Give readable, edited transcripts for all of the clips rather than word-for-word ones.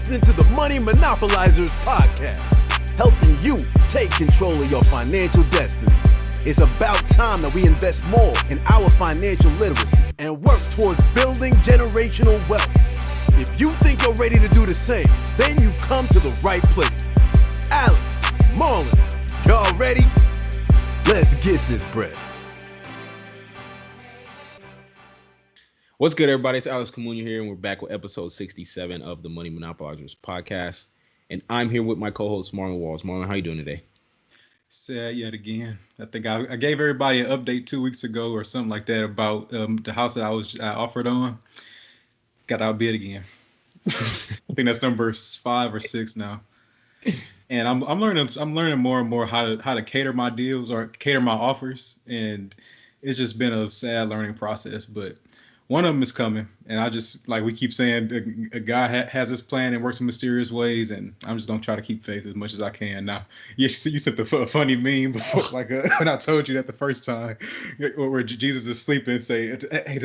listening to the Money Monopolizers podcast, helping you take control of your financial destiny. It's about time that we invest more in our financial literacy and work towards building generational wealth. If you think you're ready to do the same, then you've come to the right place. Alex, Marlon, y'all ready? Let's get this bread. What's good, everybody? It's Alex Kamunya here, and we're back with episode 67 of the Money Monopolizers podcast. And I'm here with my co-host, Marlon Walls. Marlon, how you doing today? Sad yet again. I think I gave everybody an update 2 weeks ago or something like that about the house that I offered on. Got outbid again. I think that's number 5 or 6 now. And I'm learning more and more how to cater my deals or cater my offers, and it's just been a sad learning process. But one of them is coming, and I just, like we keep saying, a guy has this plan and works in mysterious ways, and I'm just gonna try to keep faith as much as I can. Now, you sent a funny meme before, like when I told you that the first time, where Jesus is sleeping and say, "Hey,"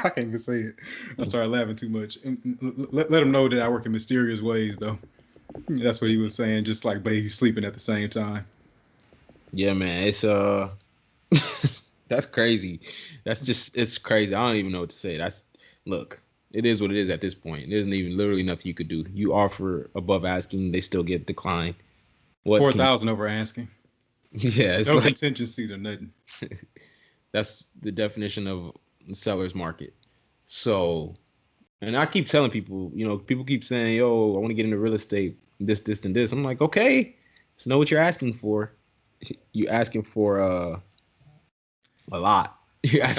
I can't even say it. I started laughing too much. Let him know that I work in mysterious ways, though. That's what he was saying, just like, but he's sleeping at the same time. Yeah, man, it's that's crazy. It's crazy. I don't even know what to say. Look, it is what it is at this point. There isn't even literally nothing you could do. You offer above asking, they still get declined. 4,000 over asking. Yeah, it's no like, contingencies or nothing. That's the definition of the seller's market. So, and I keep telling people, people keep saying, "Yo, I want to get into real estate, this, and this." I'm like, okay, just know what you're asking for. You're asking for a lot. It's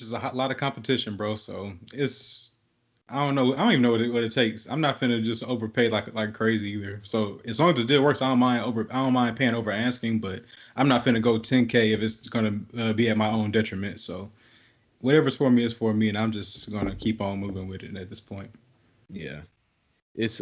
just a lot of competition, bro. So I don't know. I don't even know what it takes. I'm not finna just overpay like crazy either. So as long as the deal works, I don't mind paying over asking, but I'm not finna go 10K if it's gonna be at my own detriment. So whatever's for me is for me, and I'm just gonna keep on moving with it at this point. Yeah, it's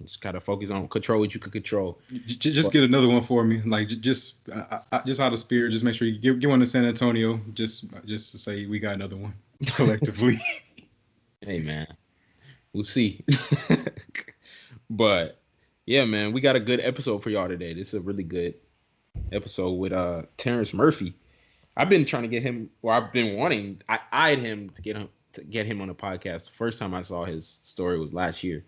just gotta focus on control what you can control. Just get another one for me, like just out of spirit. Just make sure you get one to San Antonio, just to say we got another one collectively. Hey man, we'll see. But yeah, man, we got a good episode for y'all today. This is a really good episode with Terrence Murphy. I've been trying to get him, or I've been wanting. I eyed him to get him on the podcast. The first time I saw his story was last year,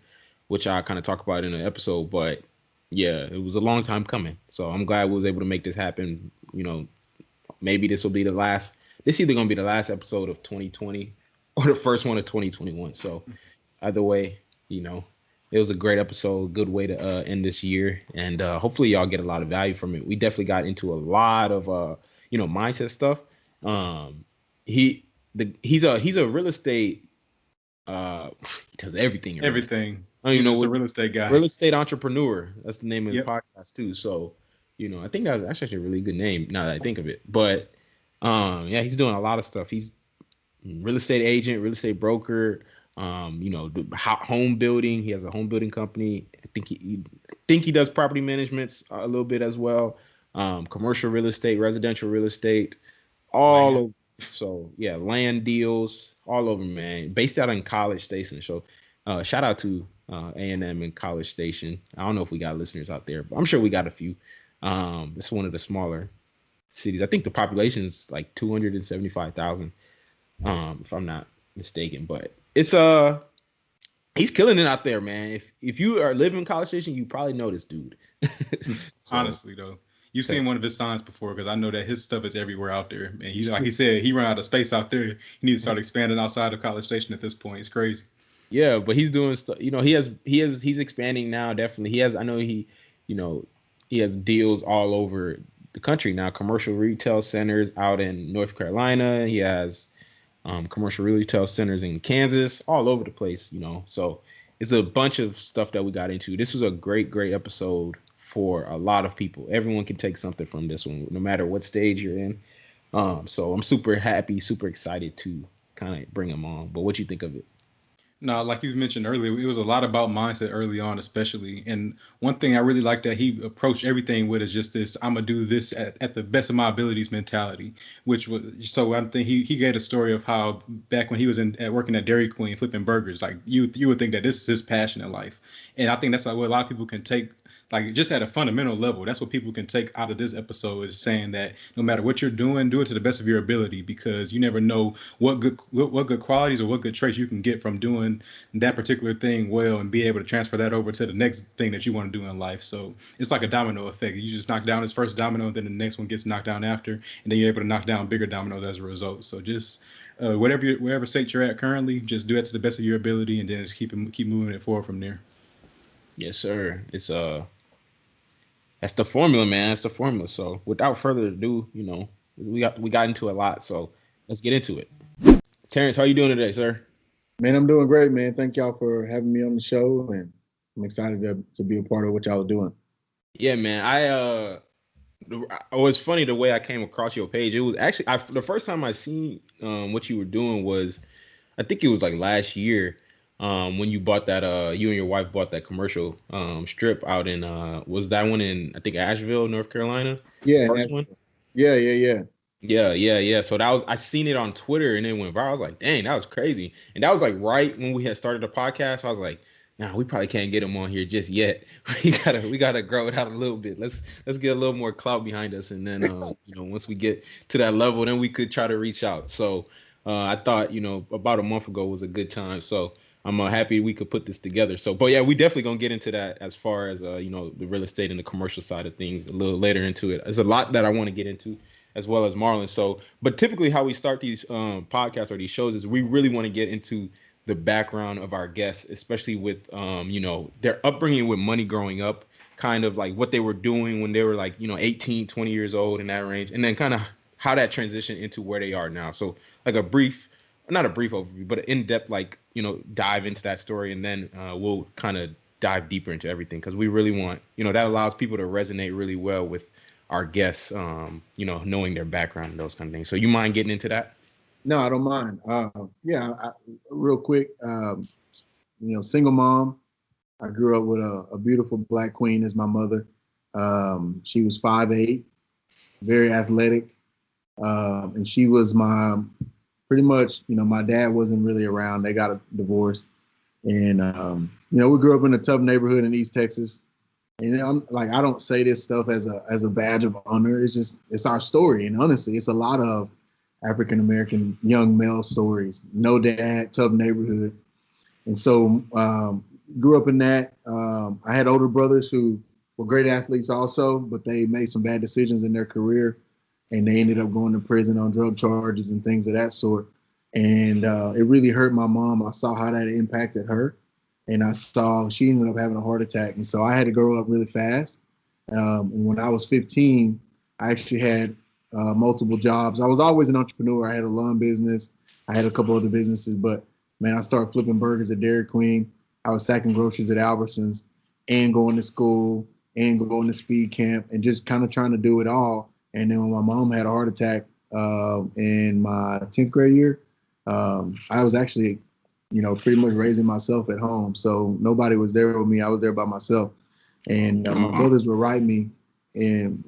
which I kind of talk about in an episode. But yeah, it was a long time coming. So I'm glad we was able to make this happen. Maybe this will be the last. This is either going to be the last episode of 2020 or the first one of 2021. So either way, it was a great episode, good way to end this year. And hopefully y'all get a lot of value from it. We definitely got into a lot of, mindset stuff. He's a real estate, he does everything. Everything. I don't even know what a real estate guy. Real estate entrepreneur. That's the name of the podcast too. So, I think that's actually a really good name now that I think of it. But he's doing a lot of stuff. He's real estate agent, real estate broker, home building. He has a home building company. I think he does property management a little bit as well. Commercial real estate, residential real estate, all over. So yeah, land deals all over, man. Based out in College Station. So shout out to A&M and College Station. I don't know if we got listeners out there, but I'm sure we got a few. It's one of the smaller cities. I think the population is like 275,000, if I'm not mistaken. But it's he's killing it out there, man. If you are living in College Station, you probably know this dude. So, honestly, though. You've seen one of his signs before, because I know that his stuff is everywhere out there. And he's, like he said, he ran out of space out there. He needs to start expanding outside of College Station at this point. It's crazy. Yeah, but he's doing stuff. He's expanding now. Definitely, I know he has deals all over the country now. Commercial retail centers out in North Carolina. He has commercial retail centers in Kansas, all over the place. So it's a bunch of stuff that we got into. This was a great episode for a lot of people. Everyone can take something from this one, no matter what stage you're in. So I'm super happy, super excited to kind of bring him on. But what you think of it? No, like you mentioned earlier, it was a lot about mindset early on, especially. And one thing I really like that he approached everything with is just this: I'm gonna do this at the best of my abilities mentality. Which was so. I think he gave a story of how back when he was working at Dairy Queen flipping burgers, like you would think that this is his passion in life. And I think that's like what a lot of people can take, like just at a fundamental level. That's what people can take out of this episode is saying that no matter what you're doing, do it to the best of your ability, because you never know what good qualities or what good traits you can get from doing that particular thing well and be able to transfer that over to the next thing that you want to do in life. So it's like a domino effect. You just knock down this first domino, and then the next one gets knocked down after, and then you're able to knock down bigger dominoes as a result. So just whatever state you're at currently, just do it to the best of your ability, and then just keep moving it forward from there. Yes, sir. It's that's the formula, man. That's the formula. So without further ado, we got into a lot. So let's get into it. Terrence, how you doing today, sir? Man, I'm doing great, man. Thank y'all for having me on the show, and I'm excited to be a part of what y'all are doing. Yeah, man. It was funny the way I came across your page. It was actually the first time I seen what you were doing was, I think it was like last year, when you bought that you and your wife bought that commercial strip out in was that one in, I think, Asheville, North Carolina? Yeah, First one? yeah. Yeah. So I seen it on Twitter and it went viral. I was like, dang, that was crazy. And that was like right when we had started the podcast. So I was like, nah, we probably can't get him on here just yet. We gotta grow it out a little bit. Let's get a little more clout behind us, and then once we get to that level, then we could try to reach out. So I thought about a month ago was a good time. So I'm happy we could put this together. So, but yeah, we definitely gonna get into that as far as the real estate and the commercial side of things a little later into it. There's a lot that I want to get into, as well as Marlon. So, but typically how we start these podcasts or these shows is we really want to get into the background of our guests, especially with their upbringing with money growing up, kind of like what they were doing when they were like 18, 20 years old, in that range, and then kind of how that transitioned into where they are now. So like not a brief overview, but an in-depth, like dive into that story, and then we'll kind of dive deeper into everything, because we really want that allows people to resonate really well with our guests, knowing their background and those kind of things. So you mind getting into that? No, I don't mind. Real quick, single mom. I grew up with a beautiful black queen as my mother. She was 5'8", very athletic, and she was pretty much. My dad wasn't really around. They got divorced, and we grew up in a tough neighborhood in East Texas. And I'm like, I don't say this stuff as a badge of honor. It's our story, and honestly, it's a lot of African American young male stories. No dad, tough neighborhood, and so grew up in that. I had older brothers who were great athletes also, but they made some bad decisions in their career, and they ended up going to prison on drug charges and things of that sort. And it really hurt my mom. I saw how that impacted her. And I saw she ended up having a heart attack. And so I had to grow up really fast. And when I was 15, I actually had multiple jobs. I was always an entrepreneur. I had a lawn business. I had a couple other businesses. But, man, I started flipping burgers at Dairy Queen. I was sacking groceries at Albertsons and going to school and going to speed camp and just kind of trying to do it all. And then when my mom had a heart attack in my 10th grade year, I was actually pretty much raising myself at home. So nobody was there with me. I was there by myself. And my brothers would write me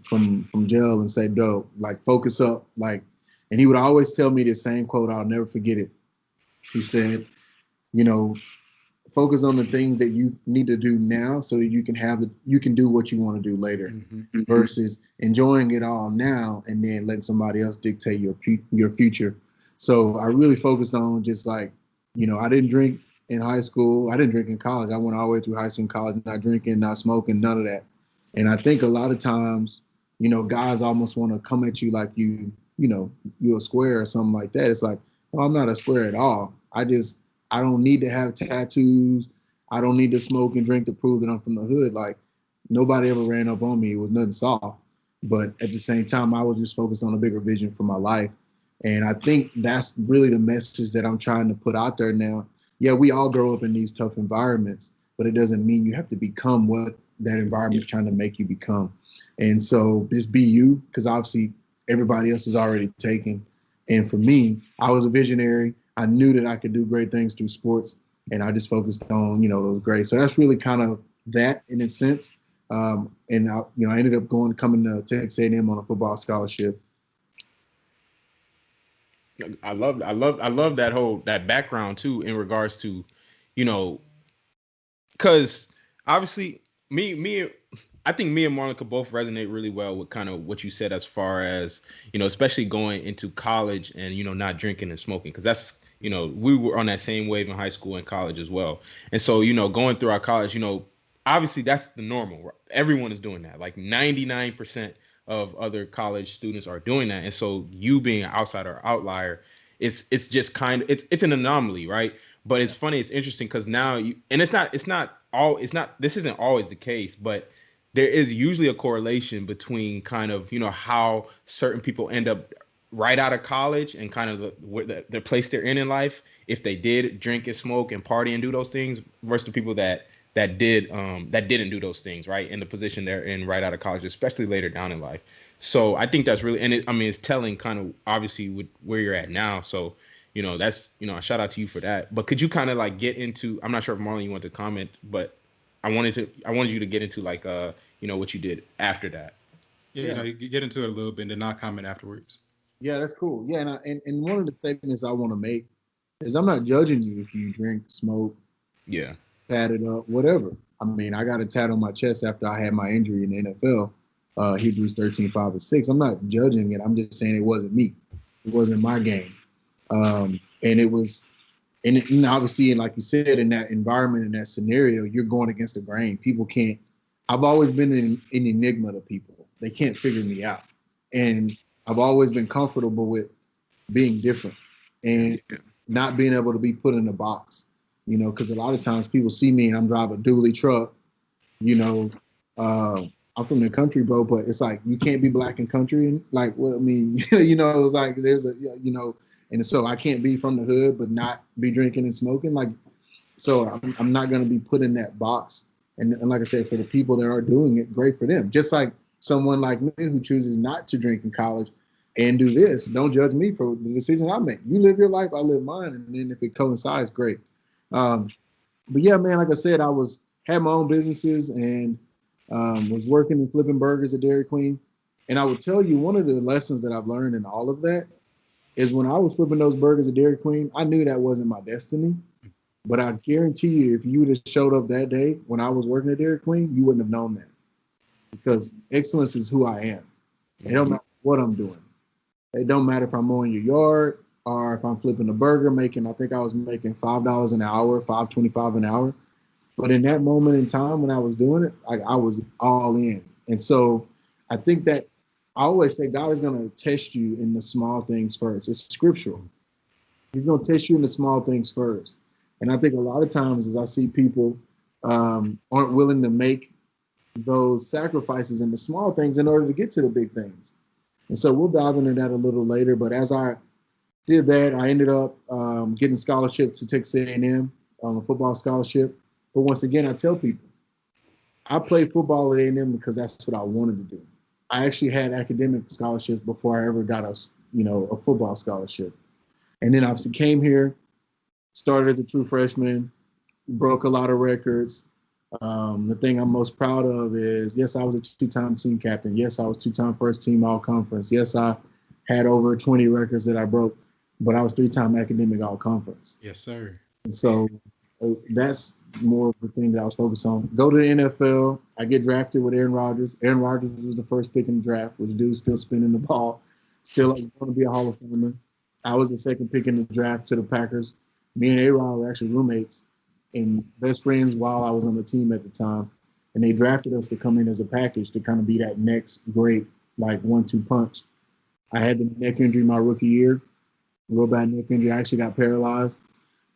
from jail and say, "Dope, like focus up." And he would always tell me the same quote. I'll never forget it. He said, focus on the things that you need to do now so that you can do what you want to do later, versus enjoying it all now and then letting somebody else dictate your future. So I really focused on just like, I didn't drink in high school. I didn't drink in college. I went all the way through high school and college, not drinking, not smoking, none of that. And I think a lot of times, guys almost want to come at you like you're a square or something like that. It's like, well, I'm not a square at all. I don't need to have tattoos. I don't need to smoke and drink to prove that I'm from the hood. Like, nobody ever ran up on me. It was nothing soft. But at the same time, I was just focused on a bigger vision for my life. And I think that's really the message that I'm trying to put out there now. Yeah, we all grow up in these tough environments, but it doesn't mean you have to become what that environment is trying to make you become. And so just be you, because obviously everybody else is already taken. And for me, I was a visionary. I knew that I could do great things through sports. and I just focused on, those grades. So that's really kind of that in a sense. And I ended up coming to Texas A&M on a football scholarship. I love that background too, in regards to, because obviously I think me and Monica both resonate really well with kind of what you said, as far as, especially going into college and, not drinking and smoking. Because that's, we were on that same wave in high school and college as well. And so, going through our college, obviously that's the normal. Everyone is doing that. Like 99% of other college students are doing that. And so you being an outsider or outlier, it's just kind of, it's an anomaly, right? But it's funny, it's interesting, because now this isn't always the case, but there is usually a correlation between kind of, how certain people end up right out of college and kind of the place they're in life, if they did drink and smoke and party and do those things, versus the people that didn't do those things, right, in the position they're in right out of college, especially later down in life. So I think that's really, and it's telling kind of obviously with where you're at now. So, that's, a shout out to you for that. But could you kind of like get into, I'm not sure if Marlon, you want to comment, but I wanted you to get into like, what you did after that. Yeah, you get into it a little bit and then I'll comment afterwards. Yeah, that's cool. Yeah, and one of the statements I want to make is I'm not judging you if you drink, smoke, Yeah. pat it up, whatever. I mean, I got a tat on my chest after I had my injury in the NFL, Hebrews 13:5-6. I'm not judging it. I'm just saying it wasn't me. It wasn't my game. And it was, and obviously, and like you said, in that environment, in that scenario, you're going against the grain. People can't, I've always been an enigma to people. They can't figure me out. And I've always been comfortable with being different and not being able to be put in a box, because a lot of times people see me and I'm driving a dually truck, I'm from the country, bro, but it's like, you can't be black in country. And like, well, I mean, it's like, and so I can't be from the hood, but not be drinking and smoking. Like, so I'm not going to be put in that box. And like I said, for the people that are doing it, great for them. Just like someone like me who chooses not to drink in college and do this, don't judge me for the decision I make. You live your life, I live mine. And then if it coincides, great. But yeah, man, like I said, had my own businesses and was working and flipping burgers at Dairy Queen. And I would tell you, one of the lessons that I've learned in all of that is when I was flipping those burgers at Dairy Queen, I knew that wasn't my destiny. But I guarantee you, if you would have showed up that day when I was working at Dairy Queen, you wouldn't have known that. Because excellence is who I am. It don't matter what I'm doing. It don't matter if I'm mowing your yard or if I'm flipping a burger, I think I was making $5 an hour, $5.25 an hour. But in that moment in time when I was doing it, I was all in. And so I think that I always say God is going to test you in the small things first. It's scriptural. He's going to test you in the small things first. And I think a lot of times as I see people aren't willing to make those sacrifices in the small things in order to get to the big things. And so we'll dive into that a little later. But as I did that, I ended up getting a scholarship to Texas A&M, a football scholarship. But once again, I tell people, I played football at A&M because that's what I wanted to do. I actually had academic scholarships before I ever got a football scholarship. And then obviously came here, started as a true freshman, broke a lot of records. The thing I'm most proud of is, yes, I was a two-time team captain. Yes, I was two-time first team all-conference. Yes, I had over 20 records that I broke, but I was three-time academic all-conference. Yes, sir. And so that's more of the thing that I was focused on. Go to the NFL. I get drafted with Aaron Rodgers. Aaron Rodgers was the first pick in the draft, which dude's still spinning the ball, still going to be a Hall of Famer. I was the second pick in the draft to the Packers. Me and A-Rod were actually roommates and best friends while I was on the team at the time. And they drafted us to come in as a package to kind of be that next great, like, 1-2 punch. I had the neck injury my rookie year, real bad neck injury. I actually got paralyzed.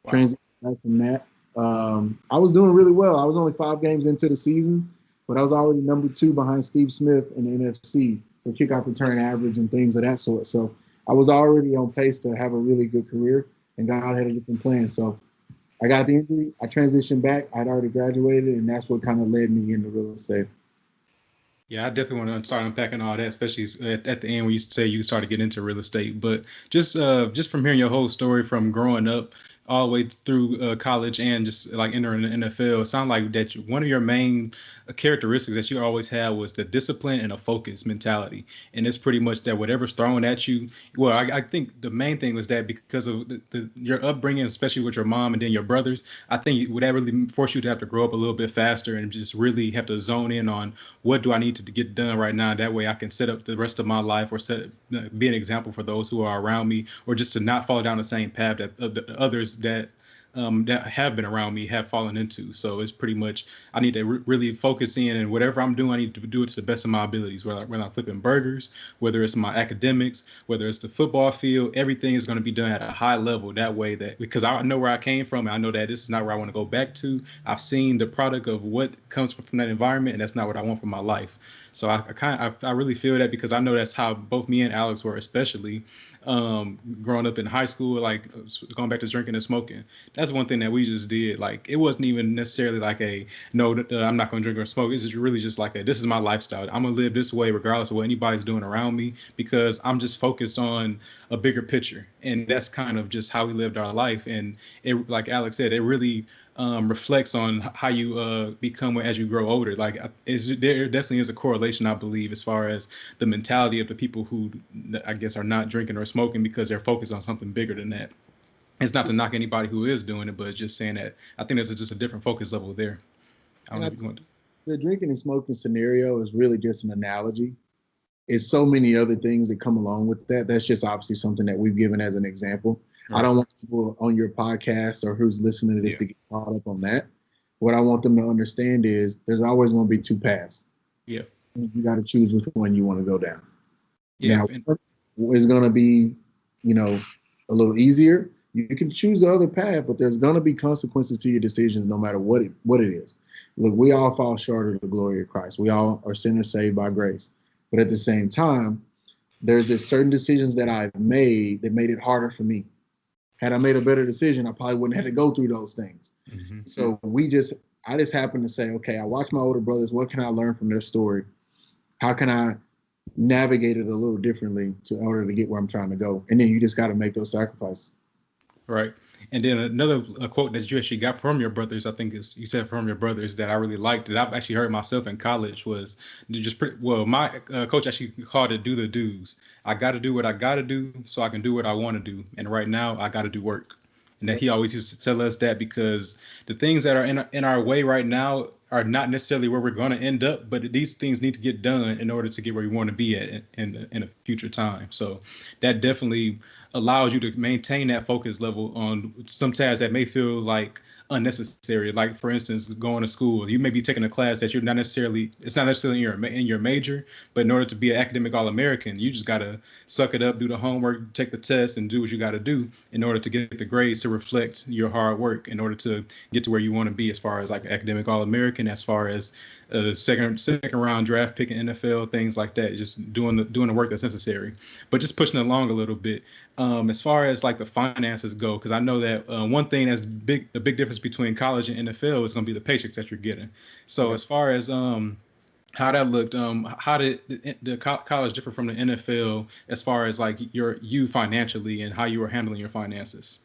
Wow. Transitioned back from that. I was doing really well. I was only 5 games into the season, but I was already number 2 behind Steve Smith in the NFC for kickoff return average and things of that sort. So I was already on pace to have a really good career, and God had a different plan. So I got the injury. I transitioned back. I'd already graduated, and that's what kind of led me into real estate. Yeah, I definitely want to start unpacking all that, especially at the end when you say you started getting into real estate. But just from hearing your whole story from growing up all the way through college and just like entering the NFL, it sounded like that one of your main characteristics that you always had was the discipline and a focus mentality. And it's pretty much that whatever's thrown at you. Well, I think the main thing was that because of your upbringing, especially with your mom and then your brothers, I think would that really force you to have to grow up a little bit faster and just really have to zone in on what do I need to get done right now. That way I can set up the rest of my life or be an example for those who are around me, or just to not fall down the same path that the others that have been around me have fallen into. So it's pretty much I need to really focus in, and whatever I'm doing, I need to do it to the best of my abilities. Whether I'm flipping burgers, whether it's my academics, whether it's the football field, everything is going to be done at a high level. That way, that because I know where I came from, and I know that this is not where I want to go back to. I've seen the product of what comes from that environment, and that's not what I want for my life. So I really feel that because I know that's how both me and Alex were, especially growing up in high school, like going back to drinking and smoking. That's one thing that we just did. Like it wasn't even necessarily like a no, I'm not going to drink or smoke. It's just really just like this is my lifestyle. I'm gonna live this way regardless of what anybody's doing around me because I'm just focused on a bigger picture, and that's kind of just how we lived our life. And it, like Alex said, it really reflects on how you become as you grow older. Like there definitely is a correlation, I believe, as far as the mentality of the people who I guess are not drinking or smoking because they're focused on something bigger than that. It's not to knock anybody who is doing it, but just saying that I think there's just a different focus level there. I don't know if you want to. The drinking and smoking scenario is really just an analogy. It's so many other things that come along with that. That's just obviously something that we've given as an example. Right. I don't want people on your podcast or who's listening to this to get caught up on that. What I want them to understand is there's always going to be two paths. Yeah. You got to choose which one you want to go down. Yeah. Now, it's going to be, a little easier. You can choose the other path, but there's going to be consequences to your decisions no matter what it is. Look, we all fall short of the glory of Christ. We all are sinners saved by grace. But at the same time, there's just certain decisions that I've made that made it harder for me. Had I made a better decision, I probably wouldn't have to go through those things. Mm-hmm. So I just happened to say, okay, I watch my older brothers. What can I learn from their story? How can I navigate it a little differently in order to get where I'm trying to go? And then you just got to make those sacrifices. Right. And then another quote that you actually got from your brothers, I think is you said from your brothers that I really liked that I've actually heard myself in college was my coach actually called it do the do's. I got to do what I got to do so I can do what I want to do. And right now I got to do work. And that he always used to tell us that because the things that are in our way right now are not necessarily where we're going to end up, but these things need to get done in order to get where we want to be at in a future time. So that definitely allows you to maintain that focus level on some tasks that may feel like unnecessary. Like for instance, going to school, you may be taking a class that it's not necessarily in your major, but in order to be an academic All-American, you just got to suck it up, do the homework, take the test, and do what you got to do in order to get the grades to reflect your hard work in order to get to where you want to be as far as like academic All-American, as far as second round draft pick in NFL, things like that, just doing the work that's necessary. But just pushing along a little bit. As far as like the finances go, because I know that one thing that's the big difference between college and NFL is going to be the paychecks that you're getting. So as far as how that looked, how did the college differ from the NFL as far as like you financially and how you were handling your finances?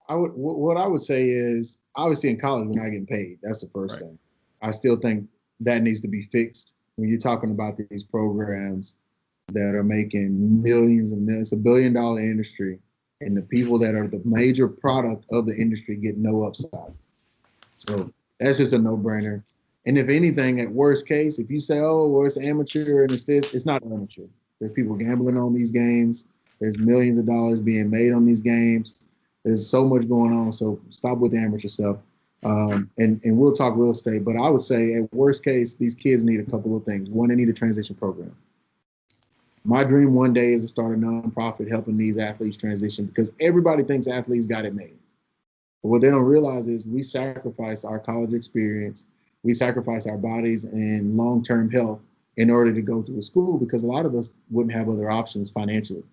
What I would say is obviously in college we're not getting paid. That's the first thing. I still think that needs to be fixed. When you're talking about these programs that are making millions and millions, it's $1 billion industry, and the people that are the major product of the industry get no upside. So that's just a no-brainer. And if anything, at worst case, if you say, oh, well, it's amateur and it's this, it's not amateur. There's people gambling on these games. There's millions of dollars being made on these games. There's so much going on. So stop with the amateur stuff. And we'll talk real estate, but I would say at worst case, these kids need a couple of things. One, they need a transition program. My dream one day is to start a nonprofit helping these athletes transition because everybody thinks athletes got it made. But what they don't realize is we sacrifice our college experience, we sacrifice our bodies and long-term health in order to go to a school because a lot of us wouldn't have other options financially.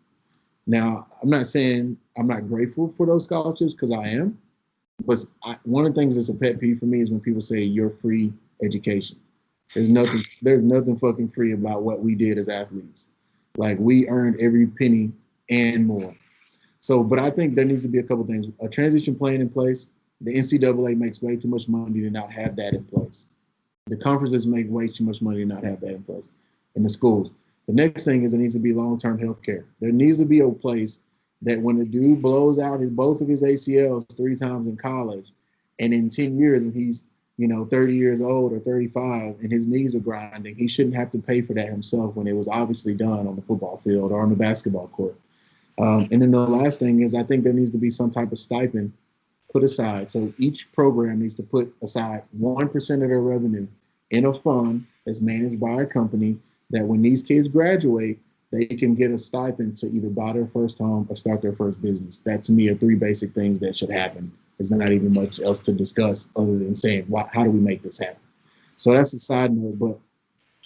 Now, I'm not saying I'm not grateful for those scholarships because I am. But one of the things that's a pet peeve for me is when people say you're free education. There's nothing fucking free about what we did as athletes. Like we earned every penny and more. So, but I think there needs to be a couple things. A transition plan in place. The NCAA makes way too much money to not have that in place. The conferences make way too much money to not have that in place in the schools. The next thing is there needs to be long-term health care. There needs to be a place that when a dude blows out both of his ACLs 3 times in college, and in 10 years, and he's 30 years old or 35, and his knees are grinding, he shouldn't have to pay for that himself when it was obviously done on the football field or on the basketball court. And then the last thing is I think there needs to be some type of stipend put aside. So each program needs to put aside 1% of their revenue in a fund that's managed by a company that when these kids graduate, they can get a stipend to either buy their first home or start their first business. That to me are 3 basic things that should happen. There's not even much else to discuss other than saying, how do we make this happen? So that's a side note, but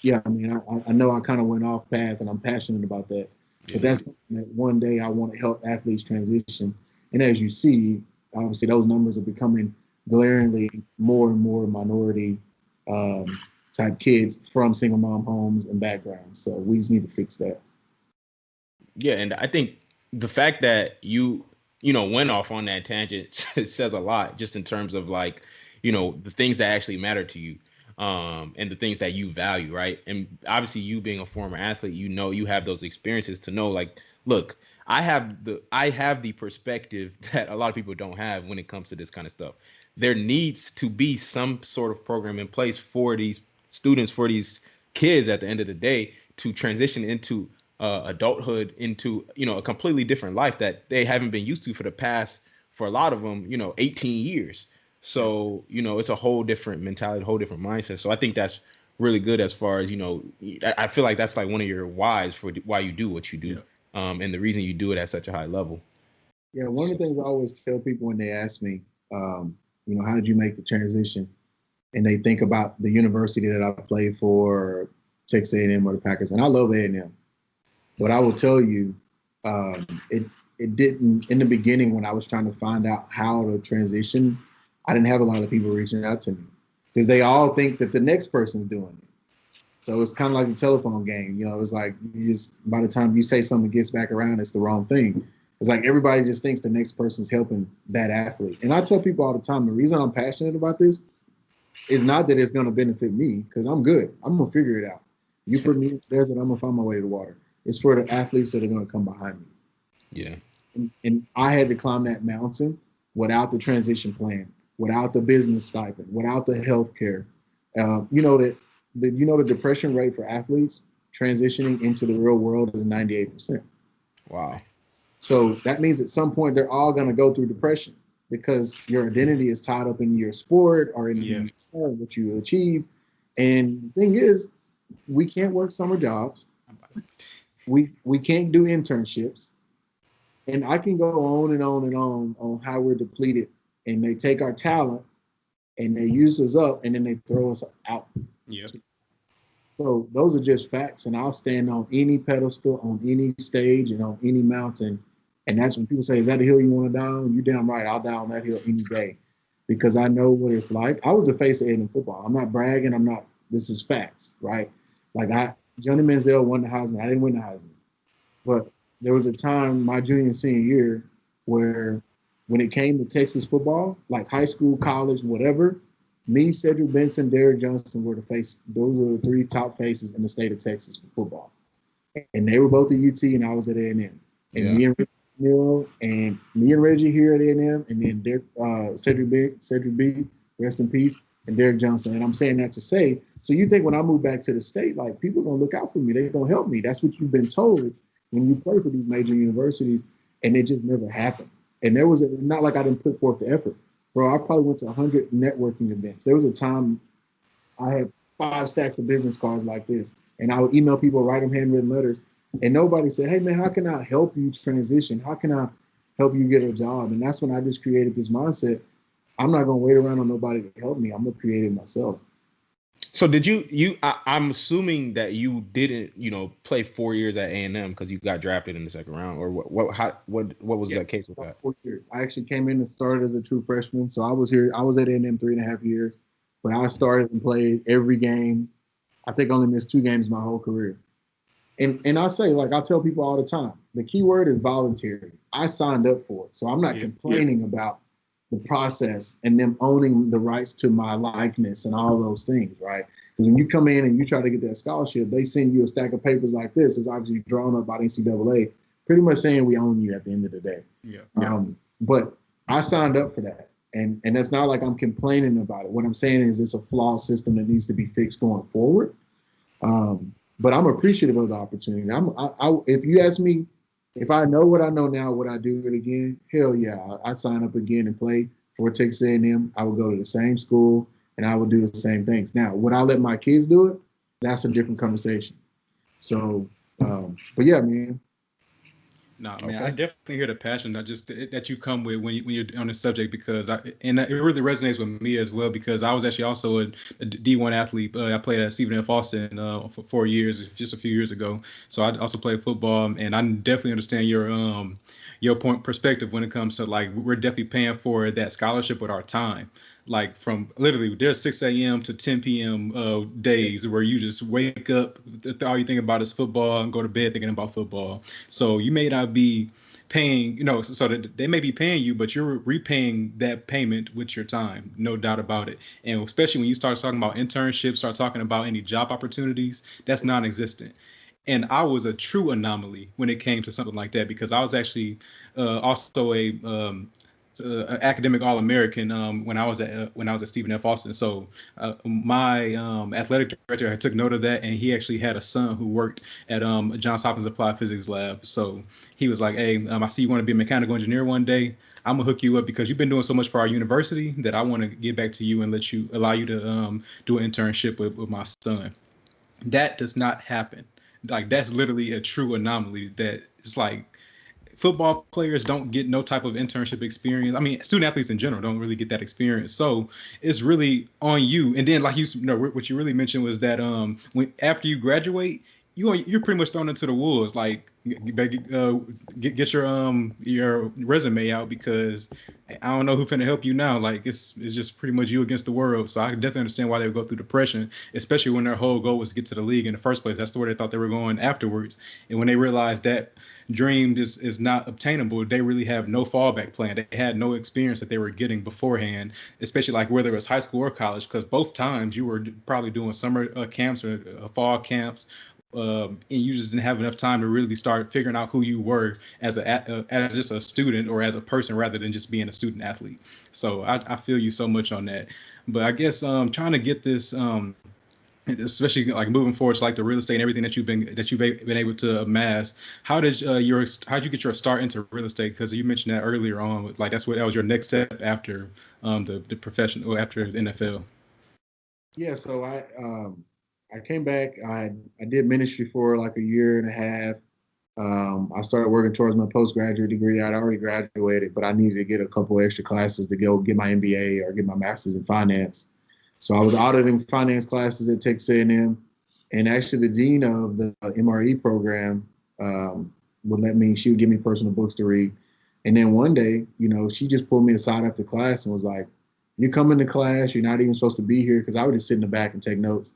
yeah, I mean, I know I kind of went off path and I'm passionate about that. But that's that one day I want to help athletes transition. And as you see, obviously those numbers are becoming glaringly more and more minority type kids from single mom homes and backgrounds. So we just need to fix that. Yeah, and I think the fact that you went off on that tangent says a lot, just in terms of like, the things that actually matter to you, and the things that you value, right? And obviously, you being a former athlete, you have those experiences to know, like, look, I have the perspective that a lot of people don't have when it comes to this kind of stuff. There needs to be some sort of program in place for these students, for these kids at the end of the day, to transition into adulthood, into a completely different life that they haven't been used to for a lot of them 18 years. So it's a whole different mentality, a whole different mindset. So I think that's really good as far as I feel like that's like one of your whys for why you do what you do, and the reason you do it at such a high level. Yeah, one of the things I always tell people when they ask me, how did you make the transition, and they think about the university that I played for, Texas A&M or the Packers, and I love A&M. But I will tell you, it didn't, in the beginning when I was trying to find out how to transition, I didn't have a lot of people reaching out to me because they all think that the next person's doing it. So it's kind of like a telephone game. It's like by the time you say something gets back around, it's the wrong thing. It's like everybody just thinks the next person's helping that athlete. And I tell people all the time, the reason I'm passionate about this is not that it's going to benefit me because I'm good. I'm going to figure it out. You put me in the desert, I'm going to find my way to the water. It's for the athletes that are going to come behind me. Yeah. And I had to climb that mountain without the transition plan, without the business stipend, without the health care. The depression rate for athletes transitioning into the real world is 98%. Wow. So that means at some point they're all going to go through depression because your identity is tied up in your sport or in what you achieve. And the thing is, we can't work summer jobs. We can't do internships. And I can go on and on and on how we're depleted. And they take our talent and they use us up and then they throw us out. Yeah. So those are just facts. And I'll stand on any pedestal, on any stage, and on any mountain. And that's when people say, is that a hill you want to die on? You're damn right. I'll die on that hill any day because I know what it's like. I was the face of A&M football. I'm not bragging. This is facts, right? Like Johnny Manziel won the Heisman. I didn't win the Heisman. But there was a time my junior and senior year where when it came to Texas football, like high school, college, whatever, me, Cedric Benson, Derrick Johnson were the face. Those were the 3 top faces in the state of Texas for football. And they were both at UT and I was at A&M. And me and Reggie here at A&M, and then Cedric B, rest in peace, and Derrick Johnson. And I'm saying that to say, so you think when I move back to the state, like people are gonna look out for me, they're gonna help me. That's what you've been told when you play for these major universities, and it just never happened. And there was not like I didn't put forth the effort. Bro, I probably went to 100 networking events. There was a time I had 5 stacks of business cards like this, and I would email people, write them handwritten letters, and nobody said, hey man, how can I help you transition? How can I help you get a job? And that's when I just created this mindset. I'm not gonna wait around on nobody to help me. I'm gonna create it myself. So did I'm assuming that you didn't, play 4 years at A&M because you got drafted in the second round, or what was that case with that? 4 years. I actually came in and started as a true freshman. So I was at A&M 3.5 years, but I started and played every game. I think I only missed 2 games my whole career. And I'll say, like I tell people all the time, the key word is voluntary. I signed up for it. So I'm not complaining about the process and them owning the rights to my likeness and all those things, right? Because when you come in and you try to get that scholarship, they send you a stack of papers like this. It's obviously drawn up by the NCAA, pretty much saying we own you at the end of the day. But I signed up for that. And it's not like I'm complaining about it. What I'm saying is it's a flawed system that needs to be fixed going forward. But I'm appreciative of the opportunity. If you ask me, if I know what I know now, would I do it again? Hell yeah, I sign up again and play for Texas A&M. I would go to the same school and I would do the same things. Now, would I let my kids do it? That's a different conversation. So, but yeah, man. No, man, I definitely hear the passion that you come with when you're on the subject, because it really resonates with me as well, because I was actually also a D1 athlete. I played at Stephen F. Austin for 4 years, just a few years ago. So I also played football, and I definitely understand your perspective when it comes to, like, we're definitely paying for that scholarship with our time. Like, from literally there's 6 a.m. to 10 p.m. Days where you just wake up, all you think about is football, and go to bed thinking about football. So you may not be paying, so that they may be paying you, but you're repaying that payment with your time, no doubt about it. And especially when you start talking about internships, start talking about any job opportunities, that's non-existent. And I was a true anomaly when it came to something like that, because I was actually also an academic All-American when I was at Stephen F. Austin. So my athletic director had took note of that, and he actually had a son who worked at Johns Hopkins Applied Physics Lab. So he was like, "Hey, I see you want to be a mechanical engineer one day. I'm gonna hook you up because you've been doing so much for our university that I want to give back to you and allow you to do an internship with my son." That does not happen. Like, that's literally a true anomaly. That it's like, football players don't get no type of internship experience. I mean, student athletes in general don't really get that experience. So it's really on you. And then, like, what you really mentioned was that when after you graduate, you're pretty much thrown into the wolves. Like, get your resume out, because I don't know who finna help you now. Like, it's just pretty much you against the world. So I can definitely understand why they would go through depression, especially when their whole goal was to get to the league in the first place. That's the way they thought they were going afterwards. And when they realized that dream is not obtainable, they really have no fallback plan. They had no experience that they were getting beforehand, especially like whether it was high school or college, because both times you were probably doing summer camps or fall camps. And you just didn't have enough time to really start figuring out who you were as just a student or as a person, rather than just being a student athlete. So I feel you so much on that. But I guess trying to get this especially like moving forward to like the real estate and everything that you've been able to amass. How'd you get your start into real estate? Because you mentioned that earlier on, like that was your next step after the profession, or after the NFL. Yeah, so I came back. I did ministry for like a year and a half. I started working towards my postgraduate degree. I'd already graduated, but I needed to get a couple extra classes to go get my MBA or get my master's in finance. So I was auditing finance classes at Texas A&M, and actually the dean of the MRE program she would give me personal books to read. And then one day, she just pulled me aside after class and was like, "You come into class, you're not even supposed to be here," because I would just sit in the back and take notes.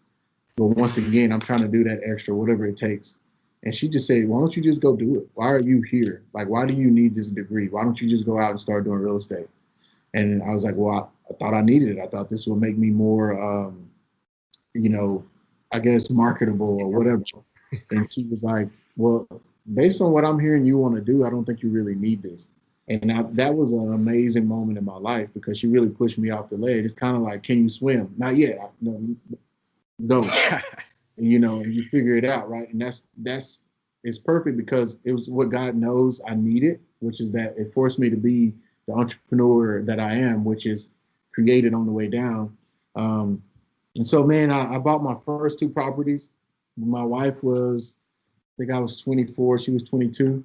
But once again, I'm trying to do that extra, whatever it takes. And she just said, "Why don't you just go do it? Why are you here? Like, why do you need this degree? Why don't you just go out and start doing real estate?" And I was like, "Well, I thought I needed it. I thought this would make me more, I guess marketable or whatever." And she was like, "Well, based on what I'm hearing you want to do, I don't think you really need this." And that was an amazing moment in my life, because she really pushed me off the ledge. It's kind of like, "Can you swim?" "Not yet." "No, go." And you figure it out, right? And that's it's perfect, because it was what God knows I needed, which is that it forced me to be the entrepreneur that I am, which is created on the way down. And so, man, I bought my first 2 properties. My wife I think I was 24, she was 22.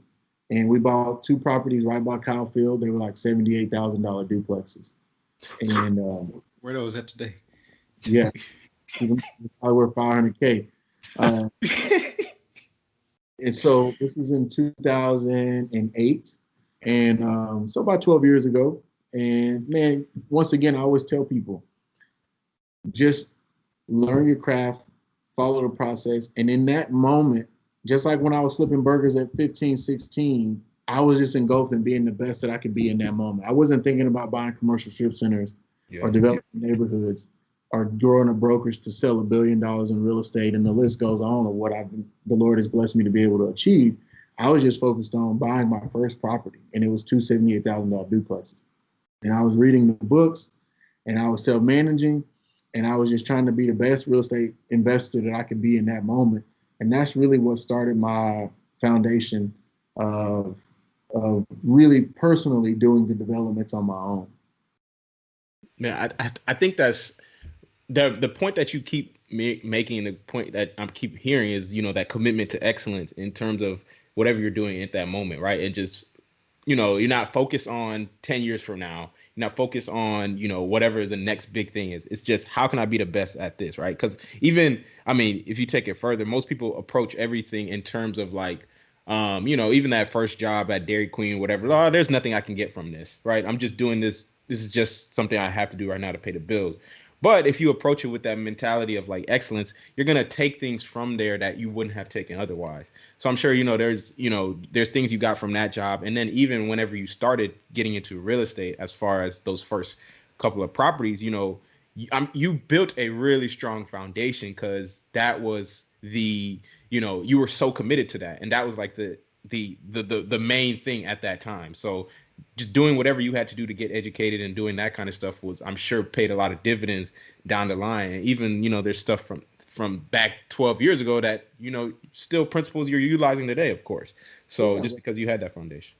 And we bought 2 properties right by Kyle Field. They were like $78,000 duplexes. And where are those at today? Yeah, I worth $500K. And so this is in 2008. And so about 12 years ago. And man, once again, I always tell people, just learn your craft, follow the process. And in that moment, just like when I was flipping burgers at 15, 16, I was just engulfed in being the best that I could be in that moment. I wasn't thinking about buying commercial strip centers or developing neighborhoods or growing a brokerage to sell $1 billion in real estate, and the list goes on of what the Lord has blessed me to be able to achieve. I was just focused on buying my first property, and it was two $78,000 duplexes. And I was reading the books, and I was self-managing, and I was just trying to be the best real estate investor that I could be in that moment. And that's really what started my foundation of really personally doing the developments on my own. Man, I think that's the point that you keep making. The point that I keep hearing is, that commitment to excellence in terms of whatever you're doing at that moment, right? And just, you're not focused on 10 years from now. You're not focused on, whatever the next big thing is. It's just, how can I be the best at this, right? Because even, if you take it further, most people approach everything in terms of like, even that first job at Dairy Queen, whatever. Oh, there's nothing I can get from this, right? I'm just doing this. This is just something I have to do right now to pay the bills. But if you approach it with that mentality of like excellence, you're gonna take things from there that you wouldn't have taken otherwise. So I'm sure there's things you got from that job, and then even whenever you started getting into real estate, as far as those first couple of properties, you built a really strong foundation, because that was you were so committed to that, and that was like the main thing at that time. So just doing whatever you had to do to get educated and doing that kind of stuff was, I'm sure, paid a lot of dividends down the line. And even, there's stuff from back 12 years ago that, still principles you're utilizing today, of course. So just because you had that foundation.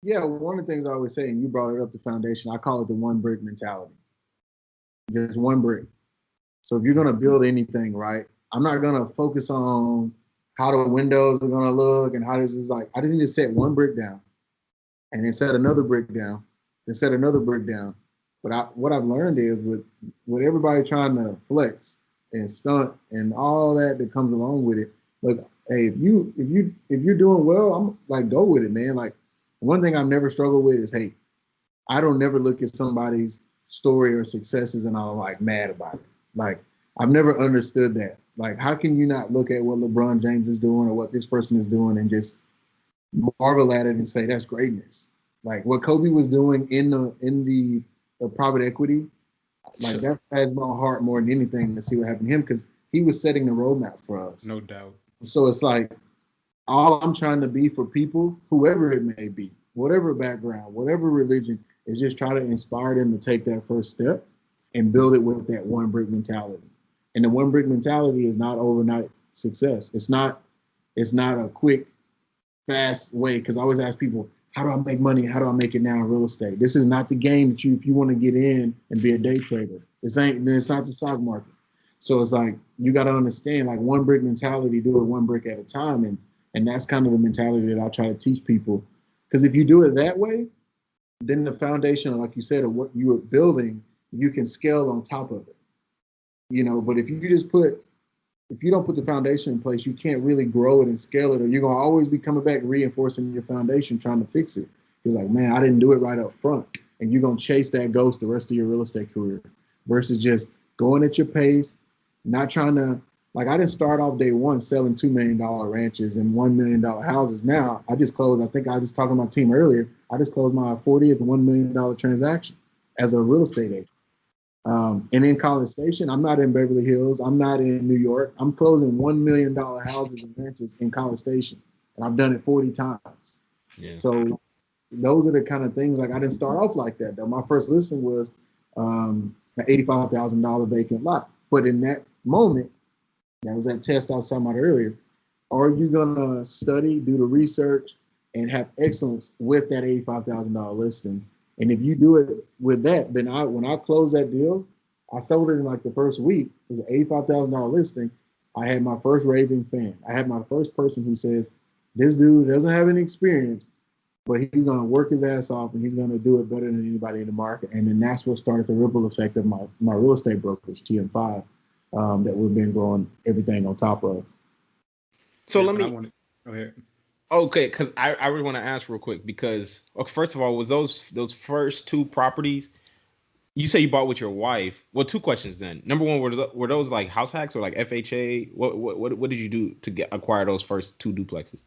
Yeah, one of the things I always say, and you brought it up, the foundation, I call it the one brick mentality. Just one brick. So if you're going to build anything, right, I'm not going to focus on how the windows are going to look and how this is like. I just need to set one brick down, and then set another brick down, then set another brick down. But what I've learned is with everybody trying to flex and stunt and all that comes along with it. Look, hey, if you're doing well, I'm like, go with it, man. Like, one thing I've never struggled with is hate. I don't never look at somebody's story or successes and I'm like mad about it. Like, I've never understood that. Like, how can you not look at what LeBron James is doing or what this person is doing and just marvel at it and say that's greatness? Like what Kobe was doing in the private equity, like that has my heart more than anything to see what happened to him, because he was setting the roadmap for us. No doubt. So it's like, all I'm trying to be for people, whoever it may be, whatever background, whatever religion, is just try to inspire them to take that first step and build it with that one brick mentality. And the one brick mentality is not overnight success. It's not a quick, fast way. Because I always ask people, how do I make money? How do I make it now in real estate? This is not the game that if you want to get in and be a day trader. It's not the stock market. So it's like, you got to understand, like, one brick mentality, do it one brick at a time. And that's kind of the mentality that I try to teach people. Because if you do it that way, then the foundation, like you said, of what you are building, you can scale on top of it. But if you don't put the foundation in place, you can't really grow it and scale it, or you're going to always be coming back reinforcing your foundation, trying to fix it. It's like, man, I didn't do it right up front. And you're going to chase that ghost the rest of your real estate career versus just going at your pace, not trying to, like, I didn't start off day one selling $2 million ranches and $1 million houses. Now I just closed, I think I was just talking to my team earlier, I just closed my 40th $1 million transaction as a real estate agent. And in College Station, I'm not in Beverly Hills. I'm not in New York. I'm closing $1 million houses and ranches in College Station. And I've done it 40 times. Yeah. So those are the kind of things, like, I didn't start off like that, though. My first listing was an $85,000 vacant lot. But in that moment, that was that test I was talking about earlier. Are you going to study, do the research, and have excellence with that $85,000 listing? And if you do it with that, then when I closed that deal, I sold it in like the first week. It was an $85,000 listing. I had my first raving fan. I had my first person who says, this dude doesn't have any experience, but he's going to work his ass off and he's going to do it better than anybody in the market. And then that's what started the ripple effect of my real estate brokerage, TM5, that we've been growing everything on top of. So go ahead. Okay, because I really want to ask real quick, because first of all, was those first two properties, You say you bought with your wife. Well, two questions then. Number one, were those like house hacks or like FHA? What did you do to acquire those first two duplexes?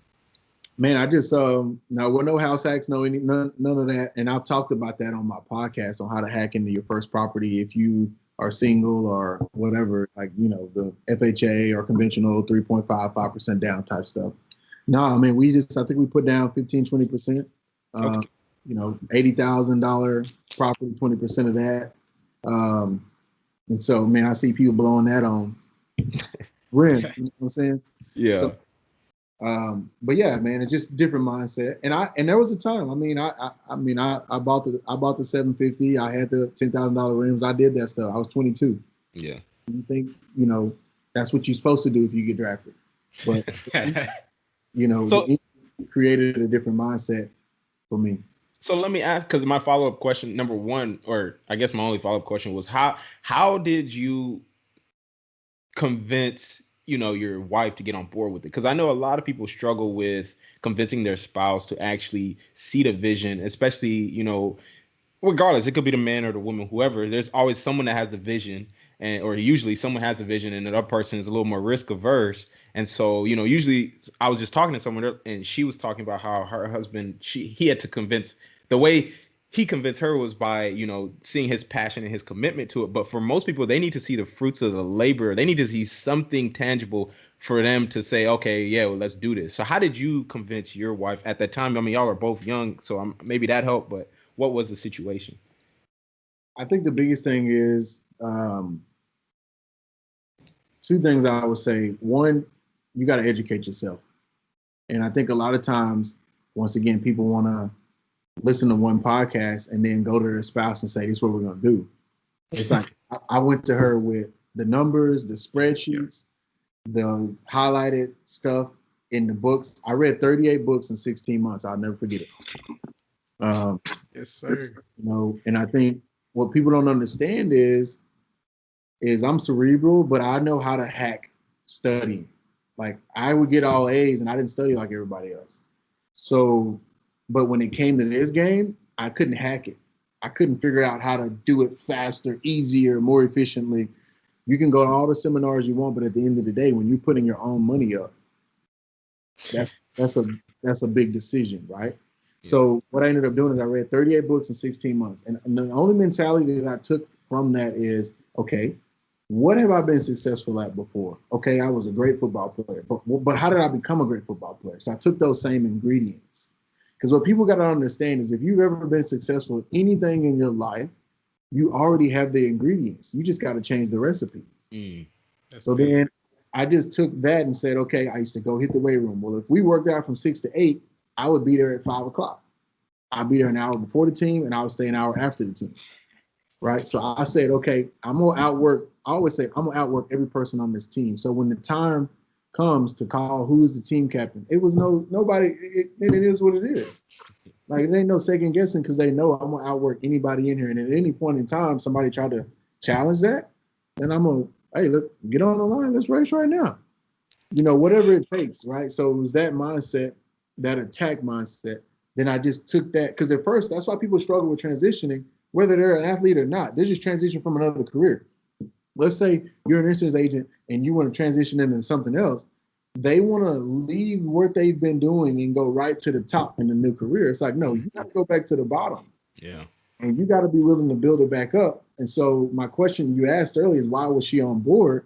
Man, I just no, well, no house hacks, none of that. And I've talked about that on my podcast on how to hack into your first property if you are single or whatever, like the FHA or conventional 3.55% down type stuff. No, I mean I think we put down 15-20%. Okay. $80,000 property, 20% of that. And so, man, I see people blowing that on rent. You know what I'm saying? Yeah. So, but yeah, man, it's just a different mindset. And there was a time. I mean, I bought the 750. I had the $10,000 rims. I did that stuff. I was 22. Yeah. You think that's what you're supposed to do if you get drafted, but so it created a different mindset for me. So let me ask, because my follow-up question, number one, or I guess my only follow-up question was how did you convince your wife to get on board with it? Because I know a lot of people struggle with convincing their spouse to actually see the vision, especially regardless, it could be the man or the woman, whoever. There's always someone that has the vision, or usually someone has the vision, and the other person is a little more risk averse. And so, usually I was just talking to someone, and she was talking about how her husband, he had to convince. The way he convinced her was by seeing his passion and his commitment to it. But for most people, they need to see the fruits of the labor. They need to see something tangible for them to say, okay, yeah, well, let's do this. So how did you convince your wife at that time? I mean, y'all are both young, so maybe that helped, but what was the situation? I think the biggest thing is two things I would say. One, you got to educate yourself. And I think a lot of times, once again, people want to listen to one podcast and then go to their spouse and say, this is what we're going to do. It's like, I went to her with the numbers, the spreadsheets, the highlighted stuff in the books. I read 38 books in 16 months. I'll never forget it. Yes, sir. And I think what people don't understand is I'm cerebral, but I know how to hack studying. Like I would get all A's and I didn't study like everybody else. So, but when it came to this game, I couldn't hack it. I couldn't figure out how to do it faster, easier, more efficiently. You can go to all the seminars you want, but at the end of the day, when you're putting your own money up, that's a big decision, right? Yeah. So what I ended up doing is I read 38 books in 16 months. And the only mentality that I took from that is, okay, what have I been successful at before? Okay, I was a great football player, but how did I become a great football player? So I took those same ingredients. Because what people got to understand is if you've ever been successful at anything in your life, you already have the ingredients. You just got to change the recipe. So then I just took that and said, okay, I used to go hit the weight room. Well, if we worked out from 6 to 8, I would be there at 5 o'clock. I'd be there an hour before the team and I would stay an hour after the team. Right. So I said, okay, I'm going to outwork. I always say I'm going to outwork every person on this team. So when the time comes to call who is the team captain, it was nobody. It is what it is. Like it ain't no second guessing because they know I'm going to outwork anybody in here. And at any point in time, somebody tried to challenge that, then I'm going to, hey, look, get on the line. Let's race right now. Whatever it takes. Right. So it was that mindset, that attack mindset. Then I just took that because at first, that's why people struggle with transitioning. Whether they're an athlete or not, they're just transition from another career. Let's say you're an insurance agent and you want to transition into something else. They want to leave what they've been doing and go right to the top in the new career. It's like, no, you got to go back to the bottom. Yeah. And you got to be willing to build it back up. And so my question you asked earlier is why was she on board?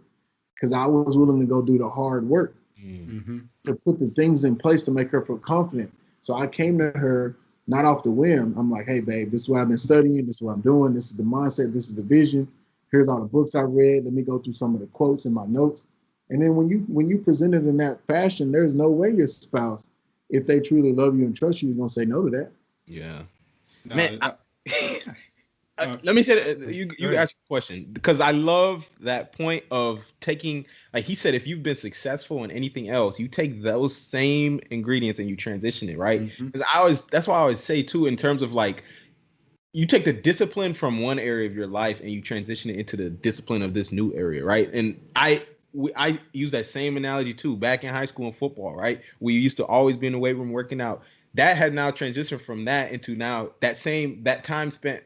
Because I was willing to go do the hard work to put the things in place to make her feel confident. So I came to her not off the whim. I'm like, hey, babe, this is what I've been studying. This is what I'm doing. This is the mindset. This is the vision. Here's all the books I read. Let me go through some of the quotes in my notes. And then when you present it in that fashion, there's no way your spouse, if they truly love you and trust you, is going to say no to that. Yeah. Man, let me say that you ask a question because I love that point of taking, like he said, if you've been successful in anything else, you take those same ingredients and you transition it, right? Because that's why I always say too, in terms of like, you take the discipline from one area of your life and you transition it into the discipline of this new area, right? And I use that same analogy too. Back in high school and football, right? We used to always be in the weight room working out. That had now transitioned from that into now that time spent,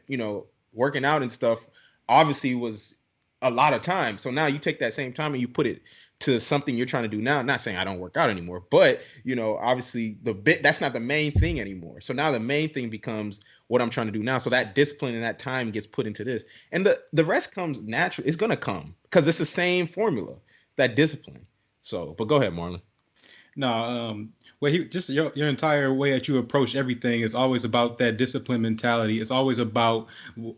working out and stuff obviously was a lot of time. So now you take that same time and you put it to something you're trying to do now. Not saying I don't work out anymore, but obviously that's not the main thing anymore. So now the main thing becomes what I'm trying to do now. So that discipline and that time gets put into this, and the rest comes natural. It's gonna come because it's the same formula, that discipline. So, but go ahead, Marlon. No, well, just your entire way that you approach everything is always about that discipline mentality. It's always about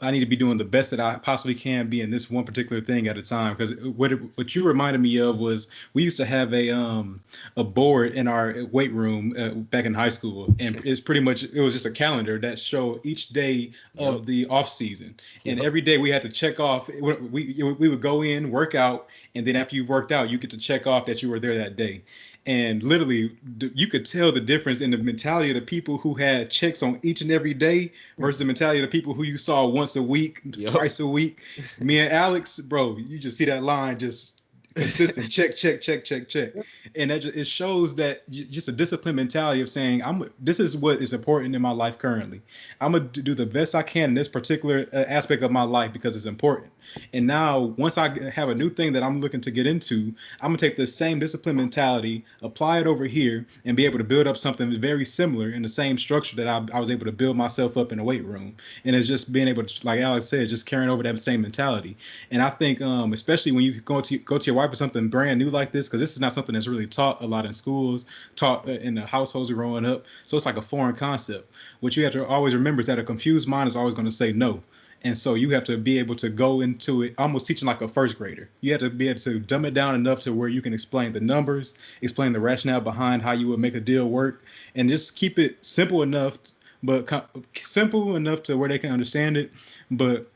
I need to be doing the best that I possibly can be in this one particular thing at a time. Because what you reminded me of was we used to have a board in our weight room back in high school, and it was just a calendar that showed each day of the off season, and every day we had to check off. We would go in, work out, and then after you worked out, you get to check off that you were there that day. And literally, you could tell the difference in the mentality of the people who had checks on each and every day versus the mentality of the people who you saw once a week, twice a week. Me and Alex, bro, you just see that line just consistent check, check, check, check, check. And it shows that just a disciplined mentality of saying, this is what is important in my life currently. I'm going to do the best I can in this particular aspect of my life because it's important. And now, once I have a new thing that I'm looking to get into, I'm going to take the same discipline mentality, apply it over here, and be able to build up something very similar in the same structure that I was able to build myself up in the weight room. And it's just being able to, like Alex said, just carrying over that same mentality. And I think, especially when you go to your wife with something brand new like this, because this is not something that's really taught a lot in schools, taught in the households growing up. So it's like a foreign concept. What you have to always remember is that a confused mind is always going to say no. And so you have to be able to go into it almost teaching like a first grader. You have to be able to dumb it down enough to where you can explain the numbers, explain the rationale behind how you would make a deal work, and just keep it simple enough, but simple enough to where they can understand it, but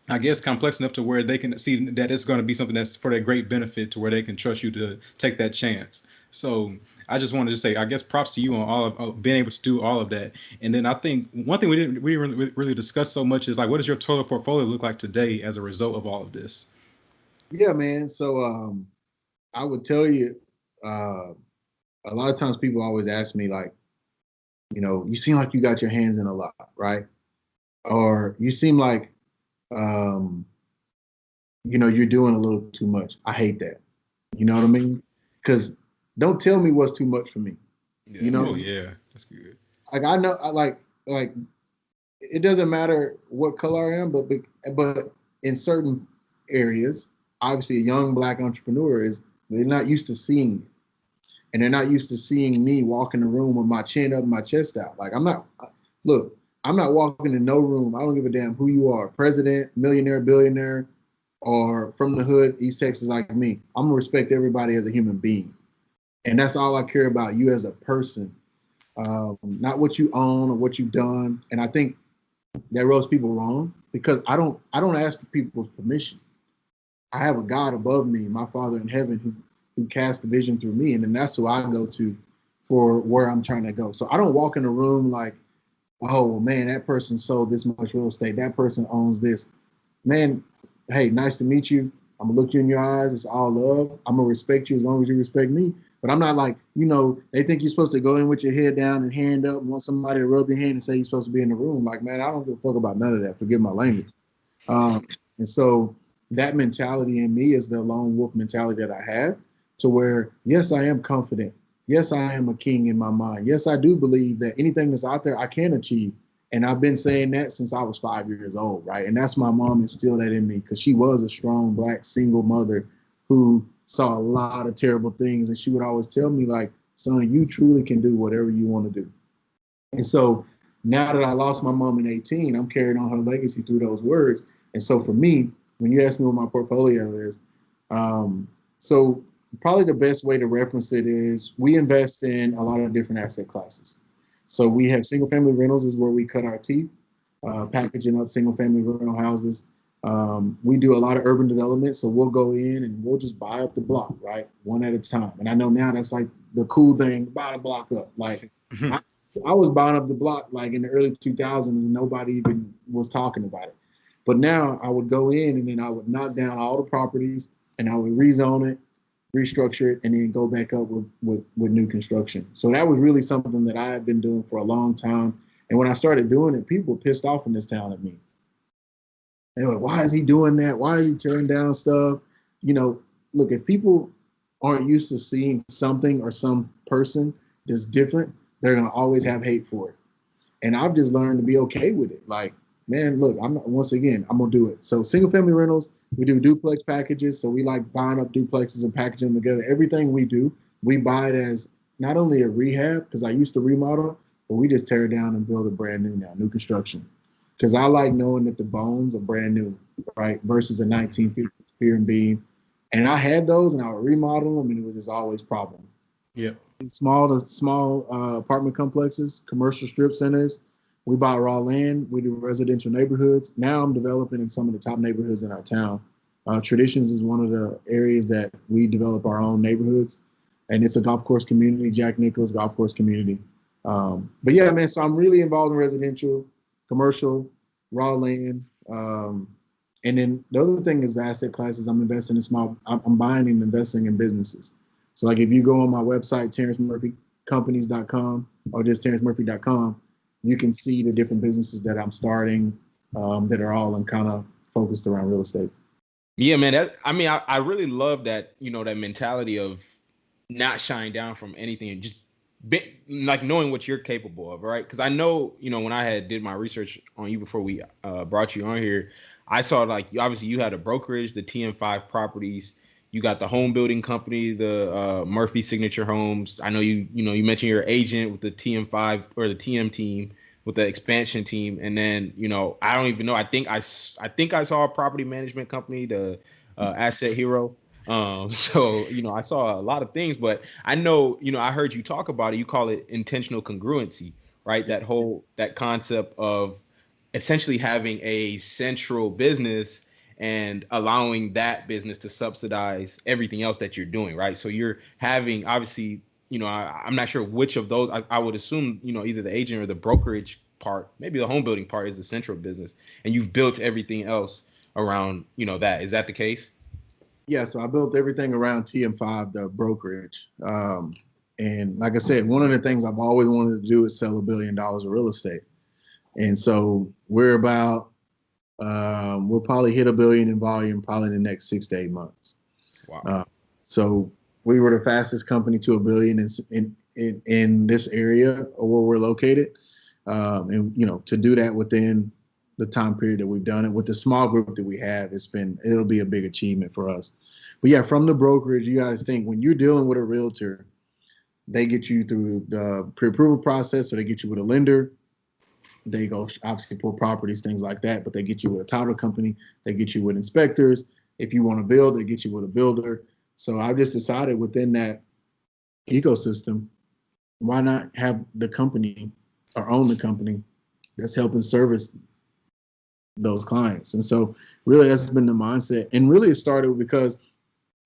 I guess complex enough to where they can see that it's going to be something that's for their great benefit to where they can trust you to take that chance. So I just wanted to say, I guess props to you on all of being able to do all of that. And then I think one thing we didn't really discuss so much is like, what does your total portfolio look like today as a result of all of this? Yeah, man. So I would tell you, a lot of times people always ask me like, you seem like you got your hands in a lot, right? Or you seem like, you're doing a little too much. I hate that. You know what I mean? Because don't tell me what's too much for me. Yeah. You know? Oh yeah, that's good. Like I know, I like it doesn't matter what color I am, but in certain areas, obviously, a young Black entrepreneur they're not used to seeing it, and they're not used to seeing me walk in the room with my chin up, my chest out. Like I'm not walking in no room. I don't give a damn who you are, president, millionaire, billionaire, or from the hood, East Texas, like me. I'm gonna respect everybody as a human being, and that's all I care about. You as a person, not what you own or what you've done. And I think that rubs people wrong because I don't ask for people's permission. I have a God above me, my Father in heaven, who casts the vision through me, and then that's who I go to for where I'm trying to go. So I don't walk in a room like, oh well, man, that person sold this much real estate, that person owns this. Man, hey, nice to meet you. I'm gonna look you in your eyes. It's all love. I'm gonna respect you as long as you respect me. But I'm not like, they think you're supposed to go in with your head down and hand up and want somebody to rub your hand and say you're supposed to be in the room. Like, man, I don't give a fuck about none of that. Forgive my language. And so that mentality in me is the lone wolf mentality that I have, to where, yes, I am confident. Yes, I am a king in my mind. Yes, I do believe that anything that's out there I can achieve. And I've been saying that since I was 5 years old, right? And that's my mom instilled that in me because she was a strong Black single mother who saw a lot of terrible things. And she would always tell me, like, son, you truly can do whatever you want to do. And so now that I lost my mom in 18, I'm carrying on her legacy through those words. And so for me, when you ask me what my portfolio is, so probably the best way to reference it is we invest in a lot of different asset classes. So we have single family rentals is where we cut our teeth, packaging up single family rental houses. We do a lot of urban development. So we'll go in and we'll just buy up the block, right? One at a time. And I know now that's like the cool thing, buy the block up. Like I was buying up the block like in the early 2000s and nobody even was talking about it. But now I would go in and then I would knock down all the properties and I would rezone it, restructure it, and then go back up with new construction. So that was really something that I had been doing for a long time. And when I started doing it, people were pissed off in this town at me. They're like, why is he doing that? Why is he tearing down stuff? You know, look, if people aren't used to seeing something or some person that's different, they're gonna always have hate for it. And I've just learned to be okay with it. Like, man, look, once again, I'm gonna do it. So single family rentals, we do duplex packages. So we like buying up duplexes and packaging them together. Everything we do, we buy it as not only a rehab, because I used to remodel, but we just tear it down and build a brand new now, new construction. Because I like knowing that the bones are brand new, right? Versus a 1950s pier and beam. And I had those and I would remodel them and it was just always problem. Yeah. Small apartment complexes, commercial strip centers. We buy raw land. We do residential neighborhoods. Now I'm developing in some of the top neighborhoods in our town. Traditions is one of the areas that we develop our own neighborhoods, and it's a golf course community, Jack Nicklaus golf course community. But yeah, man. So I'm really involved in residential, commercial, raw land, and then the other thing is the asset classes. I'm investing in small. I'm buying and investing in businesses. So like if you go on my website, terrencemurphycompanies.com or just terrencemurphy.com, you can see the different businesses that I'm starting that are all kind of focused around real estate. Yeah, man. I really love that, that mentality of not shying down from anything and just like knowing what you're capable of, right? Because I know, when I had did my research on you before we brought you on here, I saw like obviously you had a brokerage, the TM5 Properties. You got the home building company, the Murphy Signature Homes. I know you mentioned your agent with the TM5 or the TM team with the expansion team, and then I don't even know. I think I saw a property management company, the Asset Hero. So I saw a lot of things, but I know I heard you talk about it. You call it intentional congruency, right? That concept of essentially having a central business and allowing that business to subsidize everything else that you're doing, right? So you're having obviously, I'm not sure which of those. I would assume, either the agent or the brokerage part, maybe the home building part is the central business, and you've built everything else around, that. Is that the case? Yeah, so I built everything around TM5, the brokerage. And like I said, one of the things I've always wanted to do is sell $1 billion of real estate. And so we'll probably hit $1 billion in volume probably in the next 6 to 8 months. Wow. So we were the fastest company to $1 billion in this area where we're located. And to do that within the time period that we've done it with the small group that we have, it'll be a big achievement for us. But yeah, from the brokerage, you guys think when you're dealing with a realtor, they get you through the pre-approval process, or they get you with a lender. They go obviously pull properties, things like that, but they get you with a title company. They get you with inspectors. If you want to build, they get you with a builder. So I just decided within that ecosystem, why not have the company or own the company that's helping service those clients? And so really that's been the mindset. And really it started because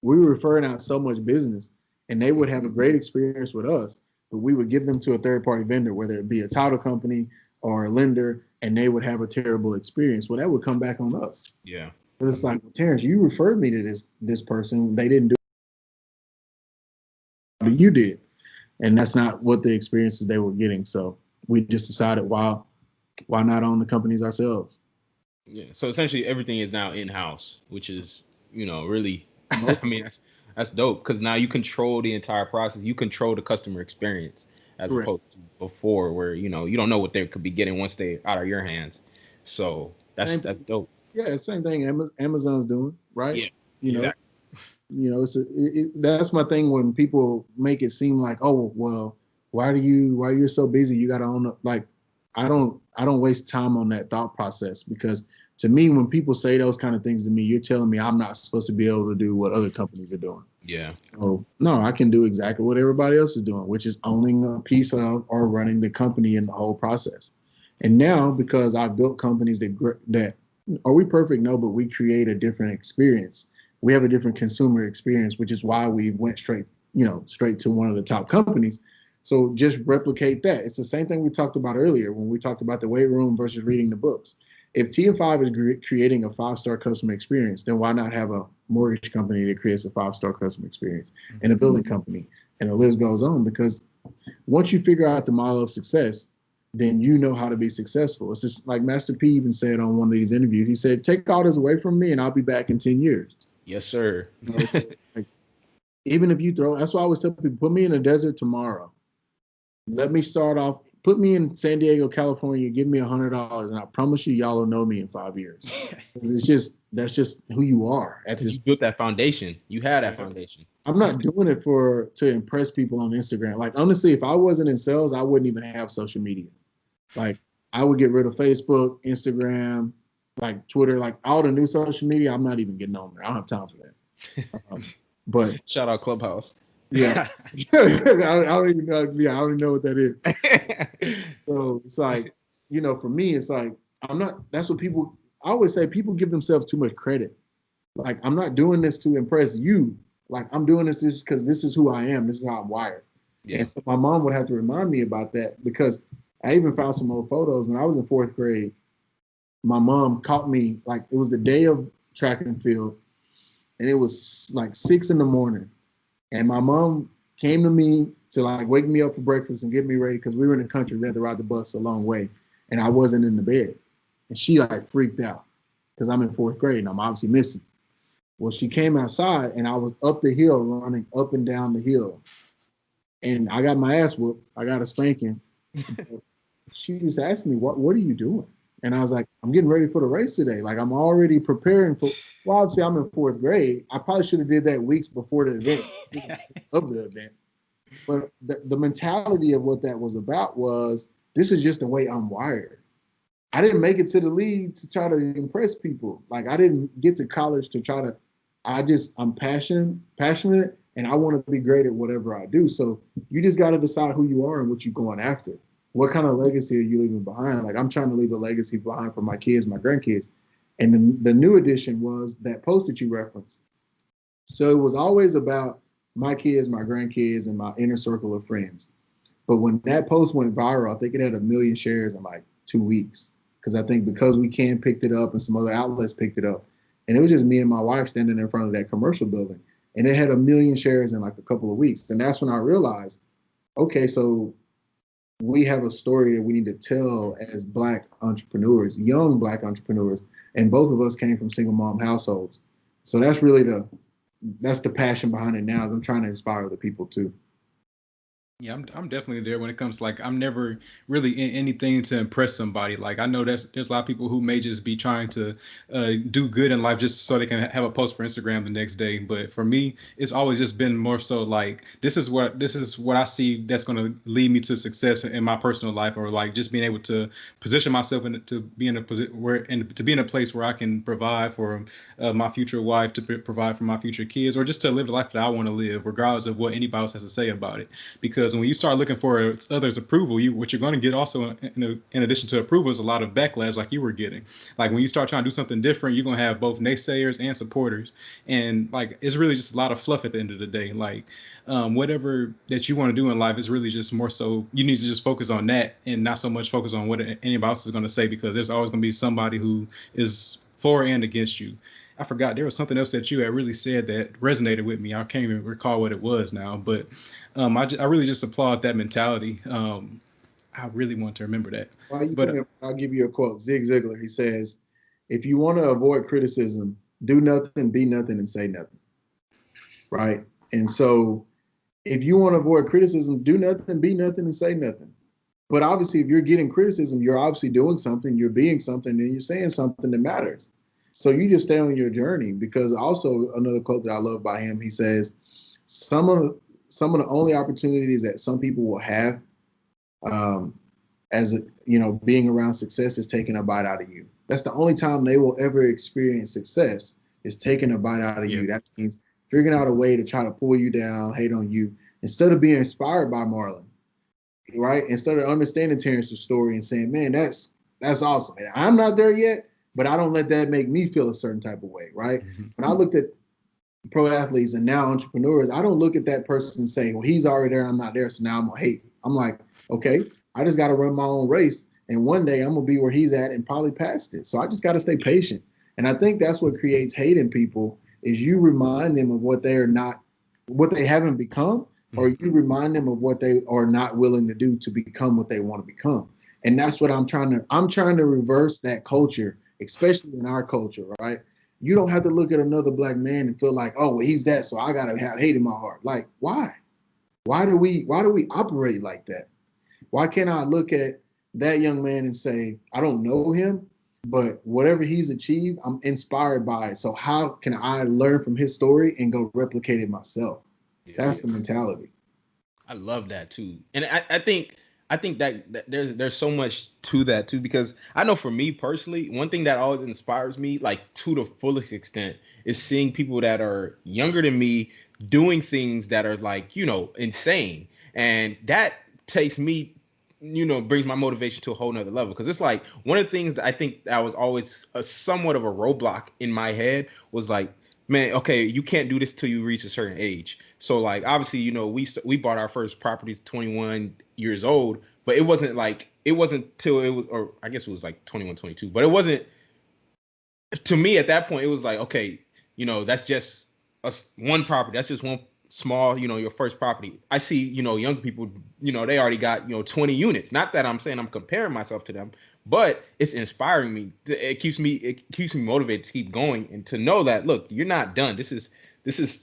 we were referring out so much business and they would have a great experience with us, but we would give them to a third party vendor, whether it be a title company or a lender, and they would have a terrible experience. Well, that would come back on us. Yeah. It's like, Terrence, you referred me to this person. They didn't do what you did. And that's not what the experiences they were getting. So we just decided, why not own the companies ourselves? Yeah. So essentially everything is now in-house, which is, really, I mean, that's dope because now you control the entire process. You control the customer experience as Correct. opposed to before where, you don't know what they could be getting once they out of your hands. So that's dope. Yeah, same thing Amazon's doing, right? Yeah, You know, exactly. That's my thing when people make it seem like, oh, well, why you're so busy? You got to own up. Like, I don't waste time on that thought process, because to me, when people say those kind of things to me, you're telling me I'm not supposed to be able to do what other companies are doing. Yeah. So no, I can do exactly what everybody else is doing, which is owning a piece of or running the company in the whole process. And now, because I've built companies that are we perfect? No, but we create a different experience. We have a different consumer experience, which is why we went straight to one of the top companies. So just replicate that. It's the same thing we talked about earlier when we talked about the weight room versus reading the books. If TM5 is creating a 5-star customer experience, then why not have a mortgage company that creates a 5-star customer experience, and a building company, and the list goes on? Because once you figure out the model of success, then you know how to be successful. It's just like Master P even said on one of these interviews. He said, "Take all this away from me, and I'll be back in 10 years." Yes, sir. You know, so, like, even if you throw, that's why I always tell people, put me in the desert tomorrow. Let me start off. Put me in San Diego, California. Give me $100, and I promise you, y'all will know me in 5 years. It's just that's just who you are. At this, you built that foundation. You had that foundation. I'm not doing it to impress people on Instagram. Like honestly, if I wasn't in sales, I wouldn't even have social media. Like I would get rid of Facebook, Instagram, like Twitter, like all the new social media. I'm not even getting on there. I don't have time for that. But shout out Clubhouse. Yeah, I don't even know. Yeah, I don't even know what that is. So it's like, for me, it's like I'm not. That's what people. I always say people give themselves too much credit. Like I'm not doing this to impress you. Like I'm doing this just because this is who I am. This is how I'm wired. Yeah. And so my mom would have to remind me about that because I even found some old photos when I was in 4th grade. My mom caught me, like it was the day of track and field, and it was like 6 a.m. And my mom came to me to like wake me up for breakfast and get me ready because we were in the country. We had to ride the bus a long way, and I wasn't in the bed. And she like freaked out because I'm in 4th grade and I'm obviously missing. Well, she came outside and I was up the hill, running up and down the hill. And I got my ass whooped. I got a spanking. She was asking me, what are you doing? And I was like, I'm getting ready for the race today. Like I'm already preparing for, well, obviously I'm in 4th grade. I probably should have did that weeks before the event, of the event. But the mentality of what that was about was, this is just the way I'm wired. I didn't make it to the league to try to impress people. Like I didn't get to college to try to, I'm passionate, and I want to be great at whatever I do. So you just got to decide who you are and what you're going after. What kind of legacy are you leaving behind? Like I'm trying to leave a legacy behind for my kids, my grandkids. And the new addition was that post that you referenced. So it was always about my kids, my grandkids, and my inner circle of friends. But when that post went viral, I think it had 1 million shares in like 2 weeks. Because We Can picked it up and some other outlets picked it up. And it was just me and my wife standing in front of that commercial building. And it had 1 million shares in like a couple of weeks. And that's when I realized, okay, so we have a story that we need to tell as Black entrepreneurs, young Black entrepreneurs. And both of us came from single mom households. So that's really that's the passion behind it now. I'm trying to inspire other people too. Yeah, I'm definitely there when it comes to like I'm never really in anything to impress somebody. Like I know there's a lot of people who may just be trying to do good in life just so they can have a post for Instagram the next day. But for me, it's always just been more so like this is what I see that's going to lead me to success in my personal life, or like just being able to position myself to be in a position to be in a place where I can provide for my future wife, to provide for my future kids, or just to live the life that I want to live, regardless of what anybody else has to say about it. Because when you start looking for others' approval, what you're going to get also in addition to approval is a lot of backlash like you were getting. Like when you start trying to do something different, you're going to have both naysayers and supporters. And like, it's really just a lot of fluff at the end of the day. Like whatever that you want to do in life is really just more so you need to just focus on that and not so much focus on what anybody else is going to say, because there's always going to be somebody who is for and against you. I forgot there was something else that you had really said that resonated with me. I can't even recall what it was now, but I really just applaud that mentality. I really want to remember that. I'll give you a quote. Zig Ziglar, he says, if you want to avoid criticism, do nothing, be nothing, and say nothing. Right? And so if you want to avoid criticism, do nothing, be nothing, and say nothing. But obviously, if you're getting criticism, you're obviously doing something, you're being something, and you're saying something that matters. So you just stay on your journey. Because also another quote that I love by him, he says, some of the only opportunities that some people will have being around success is taking a bite out of you. That's the only time they will ever experience success, is taking a bite out of you. That means figuring out a way to try to pull you down, hate on you, instead of being inspired by Marlon, right? Instead of understanding Terrence's story and saying, man, that's awesome. And I'm not there yet, but I don't let that make me feel a certain type of way, right? Mm-hmm. When I looked at pro athletes and now entrepreneurs, I don't look at that person and say, well, he's already there and I'm not there, so now I'm gonna hate. I'm like, okay, I just got to run my own race, and one day I'm gonna be where he's at and probably past it. So I just got to stay patient. And I think that's what creates hate in people, is you remind them of what they haven't become, or you remind them of what they are not willing to do to become what they want to become. And that's what I'm trying to reverse that culture, especially in our culture, right? You don't have to look at another black man and feel like, oh, well, he's that, so I gotta have hate in my heart. Like, why? Why do we operate like that? Why can't I look at that young man and say, I don't know him, but whatever he's achieved, I'm inspired by it. So how can I learn from his story and go replicate it myself? That's the mentality. I love that too, and I think that there's so much to that too, because I know for me personally, one thing that always inspires me, like to the fullest extent, is seeing people that are younger than me doing things that are like, insane, and that takes me, brings my motivation to a whole nother level, because it's like one of the things that I think that was always a somewhat of a roadblock in my head was like, man, okay, you can't do this till you reach a certain age. So like obviously, we bought our first properties 21 years old, but it wasn't till it was, or I guess it was like 21, 22, but it wasn't, to me at that point it was like, okay, that's just one property. That's just one small, your first property. I see, young people, they already got, 20 units. Not that I'm saying I'm comparing myself to them, but it's inspiring me. It keeps me motivated to keep going and to know that, look, you're not done. This is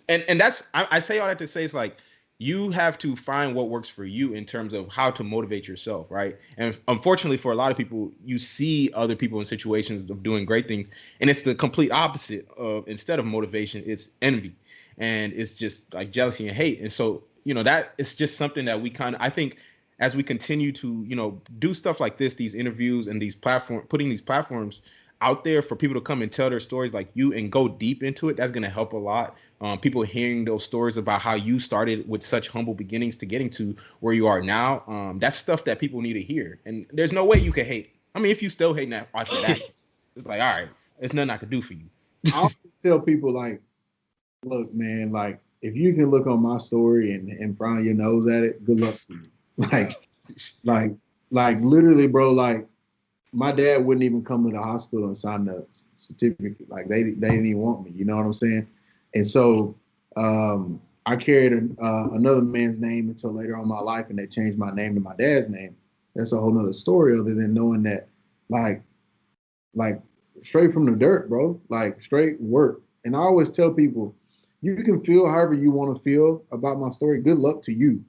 and that's, I say all that to say, it's like you have to find what works for you in terms of how to motivate yourself, right? And unfortunately for a lot of people, you see other people in situations of doing great things, and it's the complete opposite of, instead of motivation, it's envy, and it's just like jealousy and hate. And so, that it's just something that we kind of, I think, as we continue to, do stuff like this, these interviews and putting these platforms out there for people to come and tell their stories like you and go deep into it, that's going to help a lot. People hearing those stories about how you started with such humble beginnings to getting to where you are now, that's stuff that people need to hear. And there's no way you can hate. I mean, if you still hating that, watch that, it's like, all right, there's nothing I could do for you. I always tell people, like, look, man, like, if you can look on my story and frown your nose at it, good luck to you. Like, like, like literally, bro, like, my dad wouldn't even come to the hospital and sign the certificate. Like, they didn't even want me. You know what I'm saying? And so I carried another man's name until later on in my life, and they changed my name to my dad's name. That's a whole nother story, other than knowing that, like, like straight from the dirt, bro, like straight work. And I always tell people, you can feel however you want to feel about my story. Good luck to you.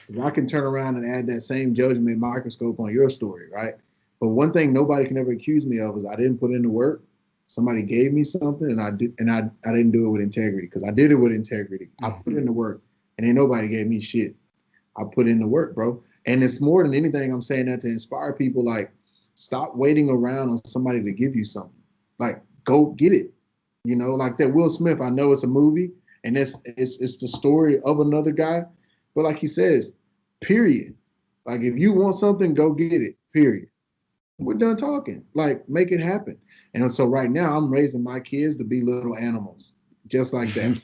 If I can turn around and add that same judgment microscope on your story, right? But one thing nobody can ever accuse me of is I didn't put in the work. Somebody gave me something and I didn't do it with integrity, because I did it with integrity. I put in the work, and ain't nobody gave me shit. I put in the work, bro. And it's more than anything, I'm saying that to inspire people. Like, stop waiting around on somebody to give you something. Like, go get it. Like that Will Smith, I know it's a movie and it's the story of another guy, but like he says, period. Like, if you want something, go get it, period. We're done talking. Like, make it happen. And so right now I'm raising my kids to be little animals, just like that.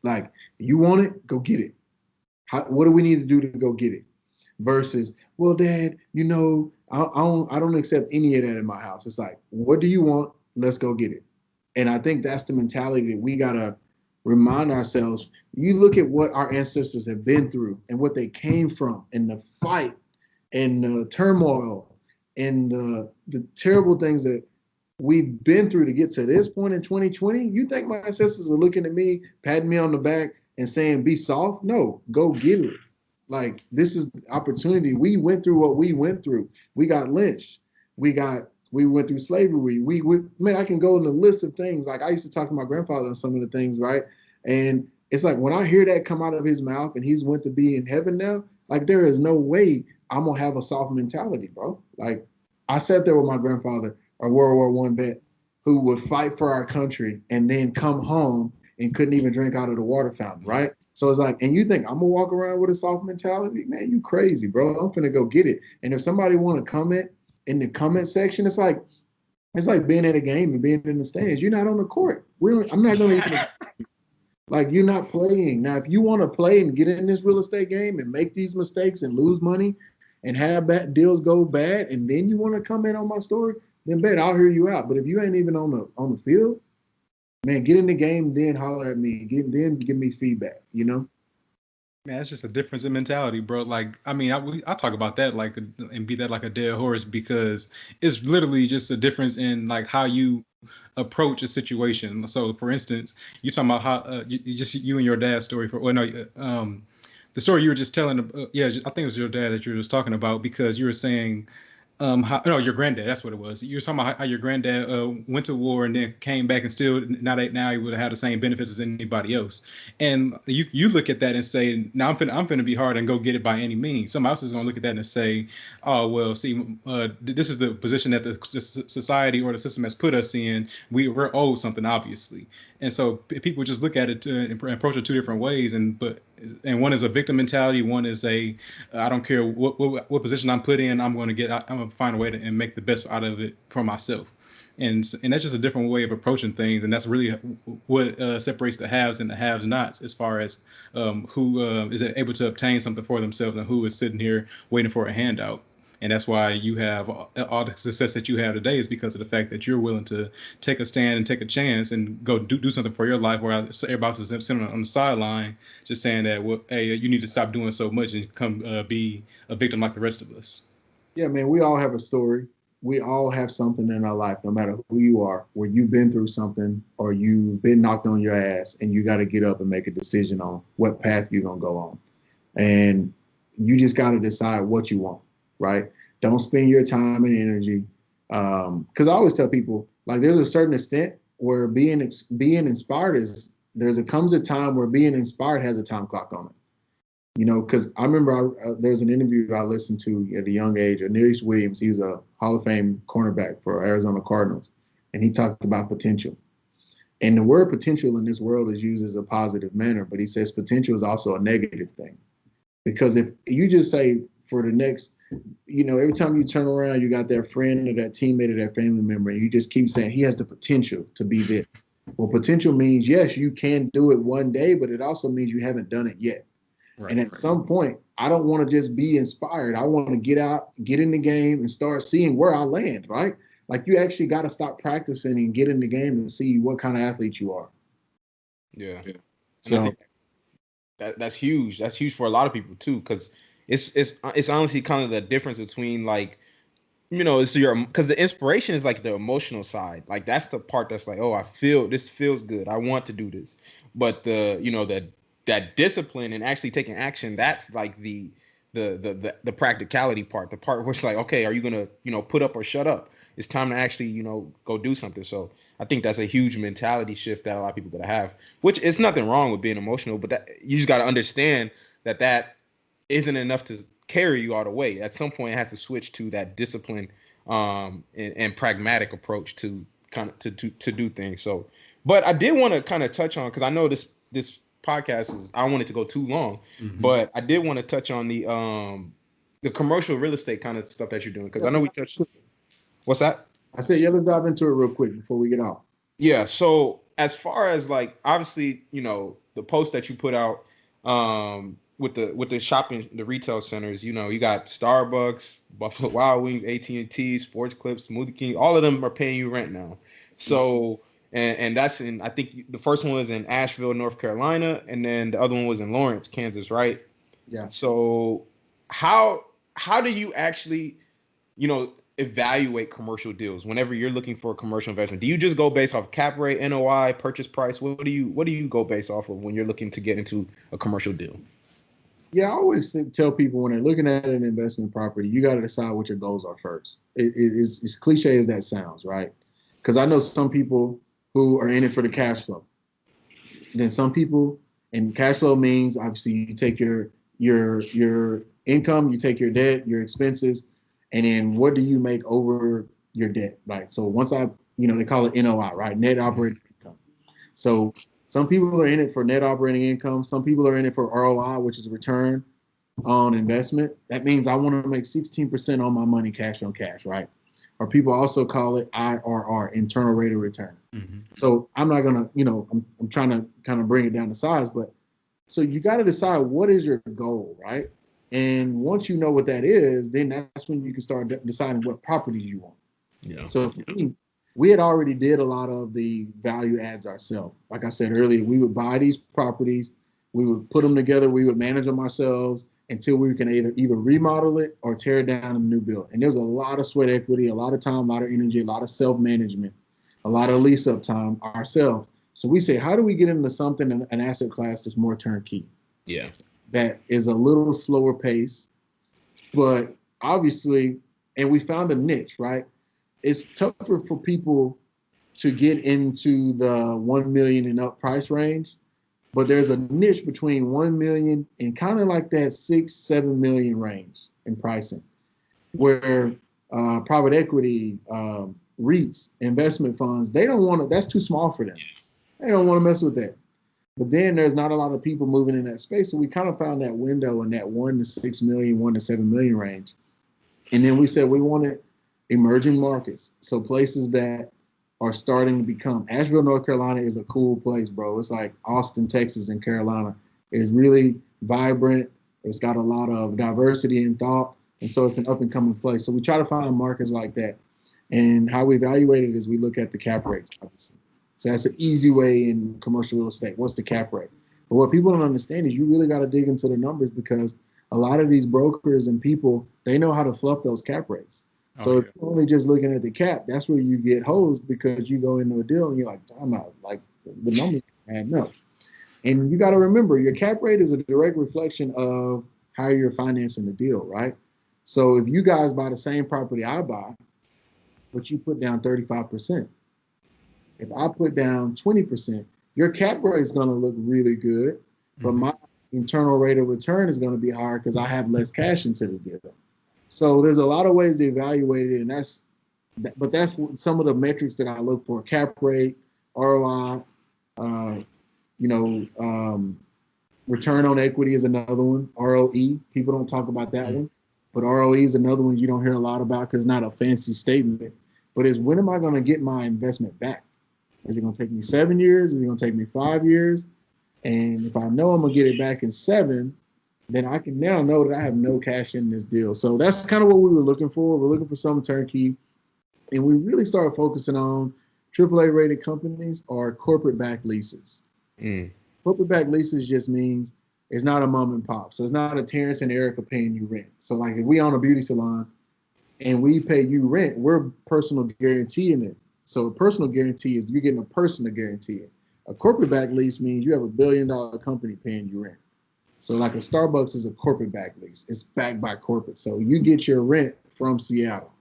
Like, you want it, go get it. What do we need to do to go get it? Versus, well, Dad, I don't accept any of that in my house. It's like, what do you want? Let's go get it. And I think that's the mentality that we gotta remind ourselves. You look at what our ancestors have been through and what they came from, and the fight and the turmoil and the terrible things that we've been through to get to this point in 2020. You think my ancestors are looking at me, patting me on the back and saying, be soft? No, go get it. Like, this is the opportunity. We went through what we went through. We got lynched. We went through slavery. Man, I can go in the list of things. Like, I used to talk to my grandfather on some of the things, right? And it's like, when I hear that come out of his mouth and he's went to be in heaven now, like, there is no way I'm gonna have a soft mentality, bro. Like, I sat there with my grandfather, a World War I vet, who would fight for our country and then come home and couldn't even drink out of the water fountain, right? So it's like, and you think I'm gonna walk around with a soft mentality? Man, you crazy, bro. I'm finna go get it. And if somebody wanna comment in the comment section, it's like being at a game and being in the stands. You're not on the court. I'm not gonna even like, you're not playing. Now, if you want to play and get in this real estate game and make these mistakes and lose money and have bad deals go bad, and then you want to comment on my story, then bet I'll hear you out. But if you ain't even on the field, man, get in the game, then holler at me. Then give me feedback, Man, it's just a difference in mentality, bro. Like, I mean, I talk about that like and beat that like a dead horse because it's literally just a difference in like how you approach a situation. So, for instance, you talking about how you and your dad's story for, well, no, the story you were just telling. Yeah, I think it was your dad that you were just talking about because you were saying no, your granddad. That's what it was. You were talking about how your granddad went to war and then came back and still now he would have had the same benefits as anybody else. And you look at that and say, now I'm finna be hard and go get it by any means. Somebody else is gonna look at that and say, oh well, see, this is the position that the society or the system has put us in. We're owed something, obviously. And so people just look at it and approach it two different ways. And one is a victim mentality. One is I don't care what position I'm put in. I'm going to find a way to and make the best out of it for myself. And that's just a different way of approaching things. And that's really what separates the haves and the have-nots as far as who is able to obtain something for themselves and who is sitting here waiting for a handout. And that's why you have all the success that you have today is because of the fact that you're willing to take a stand and take a chance and go do something for your life, where everybody else is sitting on the sideline just saying that, well, hey, you need to stop doing so much and come be a victim like the rest of us. Yeah, man, we all have a story. We all have something in our life, no matter who you are, where you've been through something or you've been knocked on your ass and you got to get up and make a decision on what path you're going to go on. And you just got to decide what you want, right? Don't spend your time and energy. Because I always tell people, like, there's a certain extent where being inspired comes a time where being inspired has a time clock on it. You know, because I remember there's an interview I listened to at a young age. Aeneas Williams, he was a Hall of Fame cornerback for Arizona Cardinals, and he talked about potential. And the word potential in this world is used as a positive manner, but he says potential is also a negative thing. Because if you just say for the next, every time you turn around, you got that friend or that teammate or that family member, and you just keep saying he has the potential to be this. Well, potential means, yes, you can do it one day, but it also means you haven't done it yet. Right, and at some point, I don't want to just be inspired. I want to get out, get in the game, and start seeing where I land, right? Like, you actually got to stop practicing and get in the game and see what kind of athlete you are. Yeah. So I think that's huge. That's huge for a lot of people too, because it's honestly kind of the difference between, like, it's because the inspiration is like the emotional side. Like, that's the part that's like, oh, I feel this feels good. I want to do this. But that discipline and actually taking action, that's like the practicality part, the part where it's like, okay, are you gonna put up or shut up? It's time to actually go do something. So I think that's a huge mentality shift that a lot of people gotta have, which is nothing wrong with being emotional, but that you just got to understand that isn't enough to carry you all the way. At some point, it has to switch to that discipline and pragmatic approach to kind of to do things. So, but I did want to kind of touch on, because I know this podcast is, I don't want it to go too long, but I did want to touch on the commercial real estate kind of stuff that you're doing, because I know we touched. What's that? I said, yeah, let's dive into it real quick before we get off. Yeah. So as far as, like, obviously, the post that you put out with the shopping, the retail centers, you got Starbucks, Buffalo Wild Wings, AT&T, Sports Clips, Smoothie King, all of them are paying you rent now. So, and that's in, I think the first one was in Asheville, North Carolina, and then the other one was in Lawrence, Kansas, right? Yeah. So how do you actually, evaluate commercial deals whenever you're looking for a commercial investment? Do you just go based off cap rate, NOI, purchase price? What do you go based off of when you're looking to get into a commercial deal? Yeah, I always tell people when they're looking at an investment property, you got to decide what your goals are first. It's as cliche as that sounds, right? Because I know some people who are in it for the cash flow. Then some people, and cash flow means obviously you take your income, you take your debt, your expenses, and then what do you make over your debt, right? So once they call it NOI, right? Net operating income. So some people are in it for net operating income. Some people are in it for ROI, which is return on investment. That means I want to make 16% on my money, cash on cash, right? Or people also call it IRR, internal rate of return. So I'm not going to, I'm trying to kind of bring it down to size, but so you got to decide what is your goal, right? And once you know what that is, then that's when you can start deciding what properties you want. Yeah. So for me, we had already did a lot of the value adds ourselves. Like I said earlier, we would buy these properties We would put them together. We would manage them ourselves until we can either remodel it or tear it down and new build. And there was a lot of sweat equity, a lot of time, a lot of energy, a lot of self-management, a lot of lease up time ourselves. So we say, how do we get into something, an asset class that's more turnkey? Yeah. That is a little slower pace, but obviously, and we found a niche, right? It's tougher for people to get into the 1 million and up price range, but there's a niche between 1 million and kind of like that 6-7 million range in pricing, where private equity, REITs, investment funds, they don't want to, that's too small for them. They don't want to mess with that. But then there's not a lot of people moving in that space. So we kind of found that window in that 1 to 6 million, 1 to 7 million range. And then we said we wanted emerging markets. So places that are starting to become, Asheville, North Carolina is a cool place, bro. It's like Austin, Texas, and Carolina. It's really vibrant. It's got a lot of diversity in thought. And so it's an up and coming place. So we try to find markets like that. And how we evaluate it is we look at the cap rates, obviously. So that's an easy way in commercial real estate. What's the cap rate? But what people don't understand is you really got to dig into the numbers, because a lot of these brokers and people, they know how to fluff those cap rates. So if you're only just looking at the cap, that's where you get hosed, because you go into a deal and you're like, I'm out. Like the numbers add up. And you got to remember, your cap rate is a direct reflection of how you're financing the deal, right? So if you guys buy the same property I buy, but you put down 35%, if I put down 20%, your cap rate is going to look really good, but my internal rate of return is going to be higher because I have less cash into the deal. So there's a lot of ways to evaluate it, and that's some of the metrics that I look for: cap rate, ROI, return on equity is another one. ROE, people don't talk about that one, but ROE is another one you don't hear a lot about because it's not a fancy statement. But it's, when am I going to get my investment back? Is it going to take me 7 years? Is it going to take me 5 years? And if I know I'm going to get it back in 7, then I can now know that I have no cash in this deal. So that's kind of what we were looking for. We're looking for some turnkey. And we really started focusing on AAA rated companies or corporate backed leases. Corporate backed leases just means it's not a mom and pop. So it's not a Terrence and Erica paying you rent. So like if we own a beauty salon and we pay you rent, we're personal guaranteeing it. So a personal guarantee is you're getting a person to guarantee it. A corporate backed lease means you have $1 billion company paying you rent. So like a Starbucks is a corporate backed lease. It's backed by corporate. So you get your rent from Seattle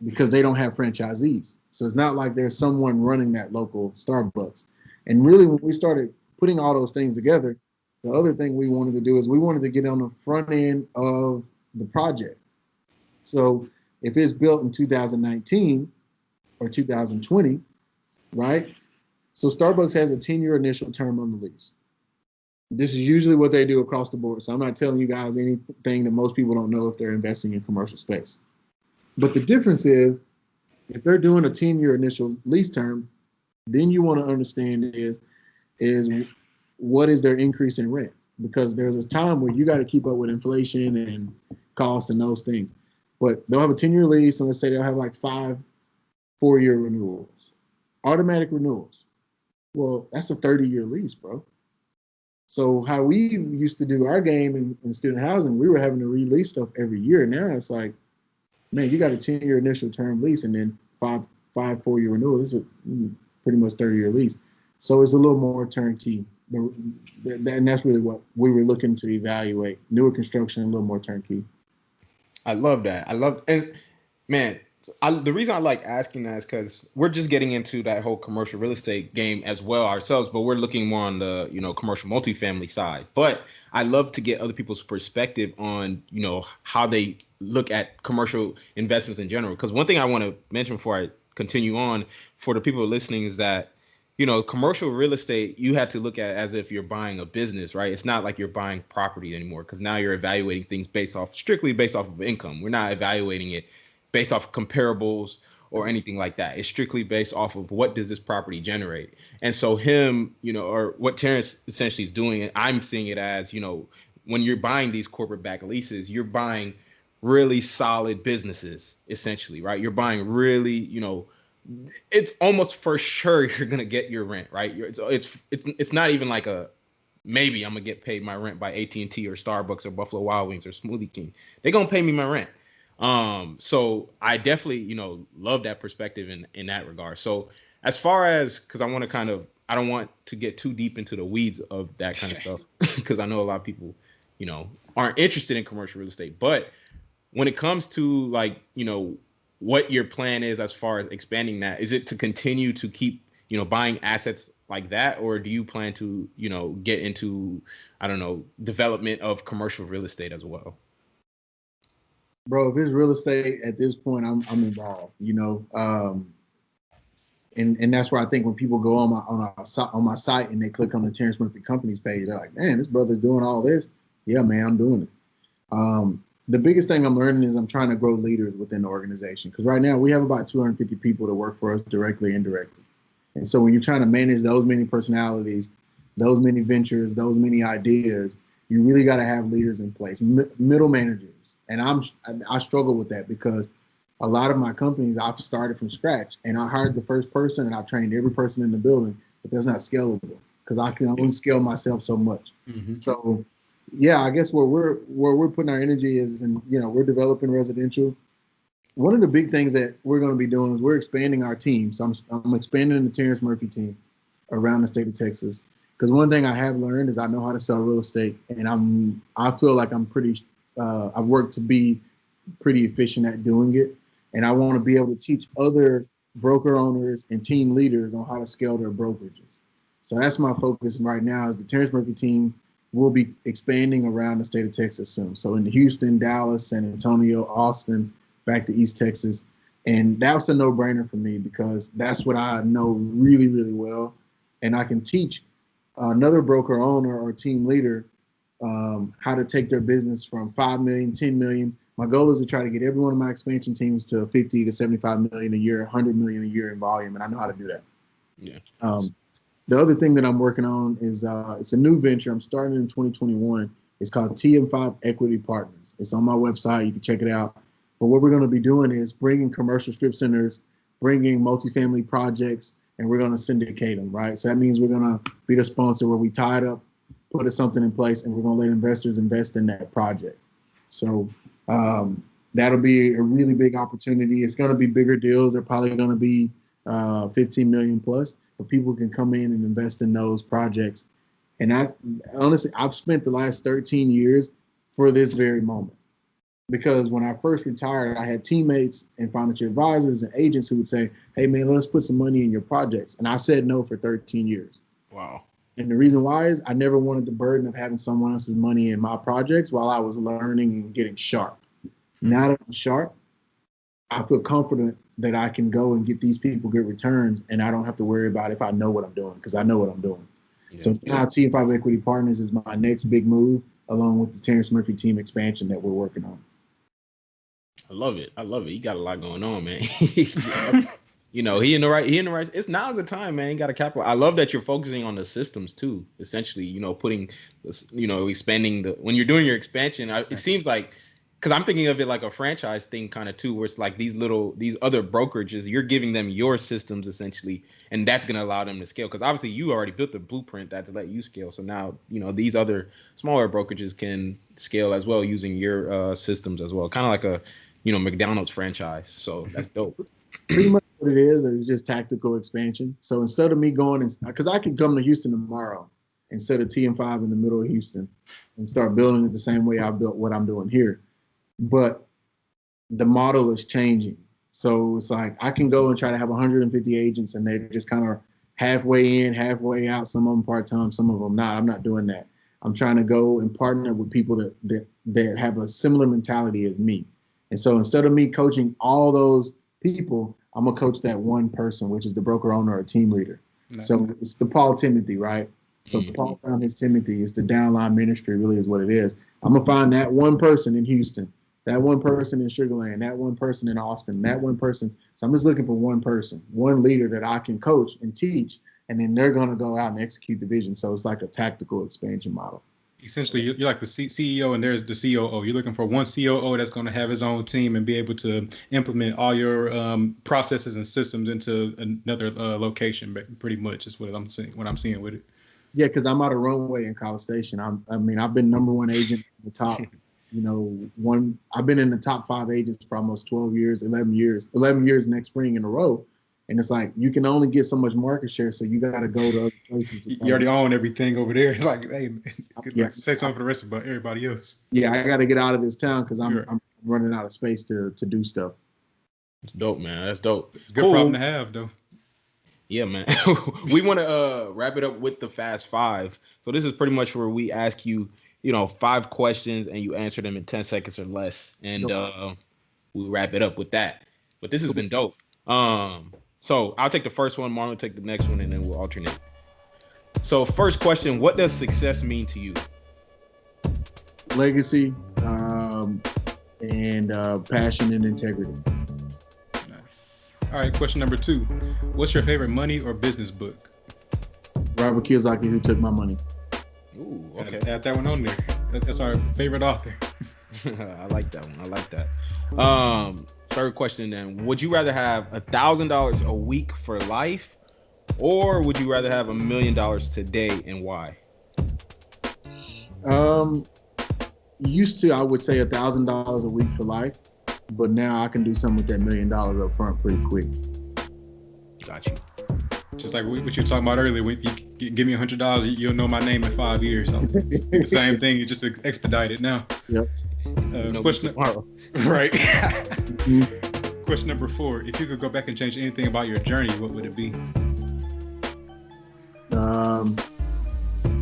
because they don't have franchisees. So it's not like there's someone running that local Starbucks. And really, when we started putting all those things together, the other thing we wanted to do is we wanted to get on the front end of the project. So if it's built in 2019 or 2020, right? So Starbucks has a 10-year initial term on the lease. This is usually what they do across the board. So I'm not telling you guys anything that most people don't know if they're investing in commercial space. But the difference is, if they're doing a 10-year initial lease term, then you want to understand is what is their increase in rent? Because there's a time where you got to keep up with inflation and costs and those things. But they'll have a 10-year lease, and let's say they'll have like 5 4-year renewals, automatic renewals. Well, that's a 30-year lease, bro. So how we used to do our game in student housing, we were having to release stuff every year. Now it's like, man, you got a 10-year initial term lease and then 5 4-year renewals. This is pretty much 30-year lease. So it's a little more turnkey. And that's really what we were looking to evaluate. Newer construction, a little more turnkey. I love that. Man, the reason I like asking that is because we're just getting into that whole commercial real estate game as well ourselves, but we're looking more on the, commercial multifamily side. But I love to get other people's perspective on, how they look at commercial investments in general. Because one thing I want to mention before I continue on for the people listening is that, commercial real estate, you have to look at it as if you're buying a business, right? It's not like you're buying property anymore, because now you're evaluating things strictly based off of income. We're not evaluating it based off comparables or anything like that. It's strictly based off of what does this property generate. And so him, or what Terrence essentially is doing, and I'm seeing it as, when you're buying these corporate backed leases, you're buying really solid businesses, essentially, right? You're buying really, it's almost for sure you're gonna get your rent, right? It's not even like a maybe I'm gonna get paid my rent by AT&T or Starbucks or Buffalo Wild Wings or Smoothie King. They're gonna pay me my rent. So I definitely, love that perspective in that regard. So as far as, because I don't want to get too deep into the weeds of that kind of stuff because I know a lot of people, aren't interested in commercial real estate. But when it comes to like, what your plan is as far as expanding that, is it to continue to keep, buying assets like that, or do you plan to, get into, I don't know, development of commercial real estate as well? Bro, if it's real estate at this point, I'm involved. And that's where I think when people go on my site and they click on the Terrence Murphy Companies page, they're like, man, this brother's doing all this. Yeah, man, I'm doing it. The biggest thing I'm learning is I'm trying to grow leaders within the organization, because right now we have about 250 people that work for us directly and indirectly. And so when you're trying to manage those many personalities, those many ventures, those many ideas, you really got to have leaders in place, middle managers. And I struggle with that because a lot of my companies I've started from scratch, and I hired the first person and I've trained every person in the building, but that's not scalable because I can only scale myself so much. Mm-hmm. So yeah, I guess where we're putting our energy is, and we're developing residential. One of the big things that we're going to be doing is we're expanding our team. So I'm expanding the Terrence Murphy team around the state of Texas. Because one thing I have learned is I know how to sell real estate, and I feel like I'm pretty. I've worked to be pretty efficient at doing it, and I want to be able to teach other broker owners and team leaders on how to scale their brokerages. So that's my focus right now. Is the Terrence Murphy team will be expanding around the state of Texas soon. So in Houston, Dallas, San Antonio, Austin, back to East Texas, and that was a no-brainer for me because that's what I know really, really well, and I can teach another broker owner or team leader how to take their business from 5 million, 10 million. My goal is to try to get every one of my expansion teams to 50 to 75 million a year, 100 million a year in volume, and I know how to do that. Yeah. The other thing that I'm working on is it's a new venture. I'm starting in 2021. It's called TM5 Equity Partners. It's on my website. You can check it out. But what we're going to be doing is bringing commercial strip centers, bringing multifamily projects, and we're going to syndicate them, right? So that means we're going to be the sponsor where we tie it up, put something in place, and we're going to let investors invest in that project. So that'll be a really big opportunity. It's going to be bigger deals. They're probably going to be 15 million plus, but people can come in and invest in those projects. And honestly, I've spent the last 13 years for this very moment. Because when I first retired, I had teammates and financial advisors and agents who would say, hey, man, let us put some money in your projects. And I said no for 13 years. Wow. And the reason why is I never wanted the burden of having someone else's money in my projects while I was learning and getting sharp. Now that I'm sharp, I feel confident that I can go and get these people good returns, and I don't have to worry about if I know what I'm doing, because I know what I'm doing. Yeah. So now TM5 Equity Partners is my next big move, along with the Terrence Murphy team expansion that we're working on. I love it. You got a lot going on, man. He in the right. It's now's the time, man. You got to capitalize. I love that you're focusing on the systems too. Essentially, putting, expanding when you're doing your expansion. It seems like, because I'm thinking of it like a franchise thing kind of too, where it's like these other brokerages, you're giving them your systems essentially, and that's going to allow them to scale. Because obviously you already built the blueprint that to let you scale. So now, these other smaller brokerages can scale as well using your systems as well. Kind of like a, McDonald's franchise. So that's dope. Pretty much what it is just tactical expansion. So instead of me going, because I could come to Houston tomorrow instead of TM5 in the middle of Houston and start building it the same way I built what I'm doing here. But the model is changing. So it's like I can go and try to have 150 agents and they're just kind of halfway in, halfway out, some of them part-time, some of them not. I'm not doing that. I'm trying to go and partner with people that have a similar mentality as me. And so instead of me coaching all those people, I'm going to coach that one person, which is the broker owner or team leader. Nice. So it's the Paul Timothy, right? So Paul found his Timothy. It's the downline ministry, really is what it is. I'm going to find that one person in Houston, that one person in Sugar Land, that one person in Austin, that one person. So I'm just looking for one person, one leader that I can coach and teach, and then they're going to go out and execute the vision. So it's like a tactical expansion model. Essentially, you're like the CEO and there's the COO. You're looking for one COO that's going to have his own team and be able to implement all your processes and systems into another location. Pretty much is what I'm seeing with it. Yeah, because I'm out of Runway in College Station. I've been number one agent in the top, I've been in the top 5 agents for almost 11 years next spring in a row. And it's like, you can only get so much market share, so you got to go to other places. You already own everything over there. Like, hey, say something for the rest of everybody else. Yeah, I got to get out of this town because I'm running out of space to do stuff. It's dope, man. That's dope. Good problem to have, though. Yeah, man. We want to wrap it up with the Fast 5. So this is pretty much where we ask you, 5 questions and you answer them in 10 seconds or less. And we wrap it up with that. But this has been dope. So I'll take the first one, Marlon will take the next one, and then we'll alternate. So first question, what does success mean to you? Legacy, and passion and integrity. Nice. All right, question number 2. What's your favorite money or business book? Robert Kiyosaki, Who Took My Money. Ooh, okay. Add that one on there. That's our favorite author. I like that one. I like that. Third question then. Would you rather have $1,000 a week for life, or would you rather have $1 million today, and why? Used to, I would say $1,000 a week for life, but now I can do something with that $1 million up front pretty quick. Got you. Just like what you were talking about earlier, when you give me $100, you'll know my name in 5 years. So the same thing, you just expedite it now. Yep. Question tomorrow. Right. Question number 4. If you could go back and change anything about your journey, what would it be?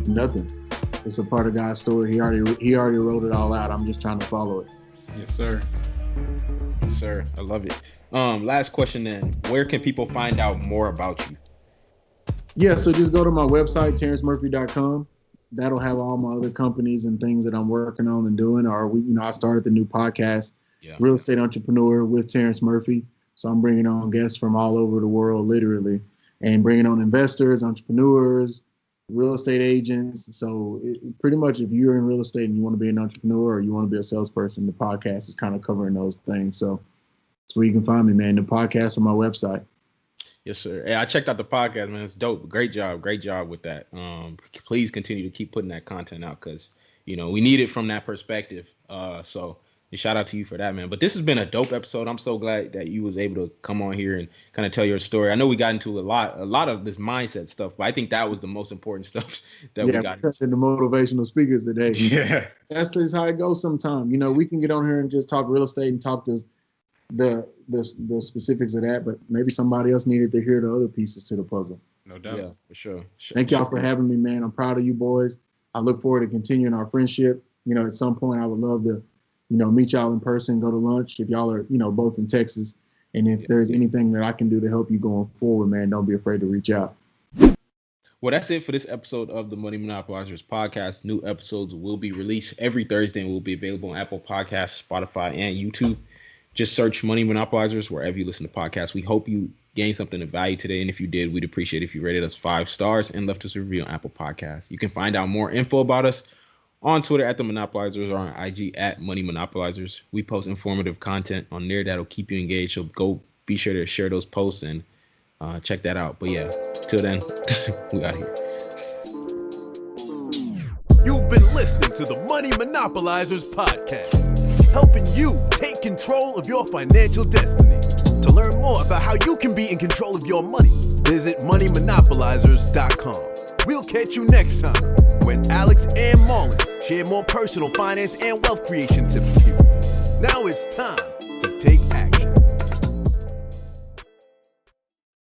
Nothing. It's a part of God's story. He already wrote it all out. I'm just trying to follow it. Yes, sir. Yes, sir. I love it. Last question then. Where can people find out more about you? Yeah, so just go to my website, terrencemurphy.com. That'll have all my other companies and things that I'm working on and doing. Or I started the new podcast, Real Estate Entrepreneur with Terrence Murphy. So I'm bringing on guests from all over the world, literally, and bringing on investors, entrepreneurs, real estate agents. So pretty much if you're in real estate and you want to be an entrepreneur or you want to be a salesperson, the podcast is kind of covering those things. So that's where you can find me, man. The podcast on my website. Yes, sir. Hey, I checked out the podcast, man. It's dope. Great job with that. Please continue to keep putting that content out because, we need it from that perspective. So shout out to you for that, man. But this has been a dope episode. I'm so glad that you was able to come on here and kind of tell your story. I know we got into a lot of this mindset stuff, but I think that was the most important stuff that we got into. The motivational speakers today. Yeah. That's just how it goes sometimes. We can get on here and just talk real estate and talk to the specifics of that, but maybe somebody else needed to hear the other pieces to the puzzle. No doubt. Yeah, for sure. Thank y'all for having me, man. I'm proud of you boys. I look forward to continuing our friendship. At some point I would love to, meet y'all in person, go to lunch if y'all are, both in Texas. And if there's anything that I can do to help you going forward, man, don't be afraid to reach out. Well, that's it for this episode of the Money Monopolizers podcast. New episodes will be released every Thursday and will be available on Apple Podcasts, Spotify, and YouTube. Just search Money Monopolizers wherever you listen to podcasts. We hope you gained something of value today. And if you did, we'd appreciate it if you rated us 5 stars and left us a review on Apple Podcasts. You can find out more info about us on Twitter at The Monopolizers or on IG at Money Monopolizers. We post informative content on there that'll keep you engaged. So go be sure to share those posts and check that out. But yeah, till then, we out here. You've been listening to the Money Monopolizers podcast, helping you take control of your financial destiny. To learn more about how you can be in control of your money, visit moneymonopolizers.com. We'll catch you next time when Alex and Marlon share more personal finance and wealth creation tips with you. Now it's time to take action.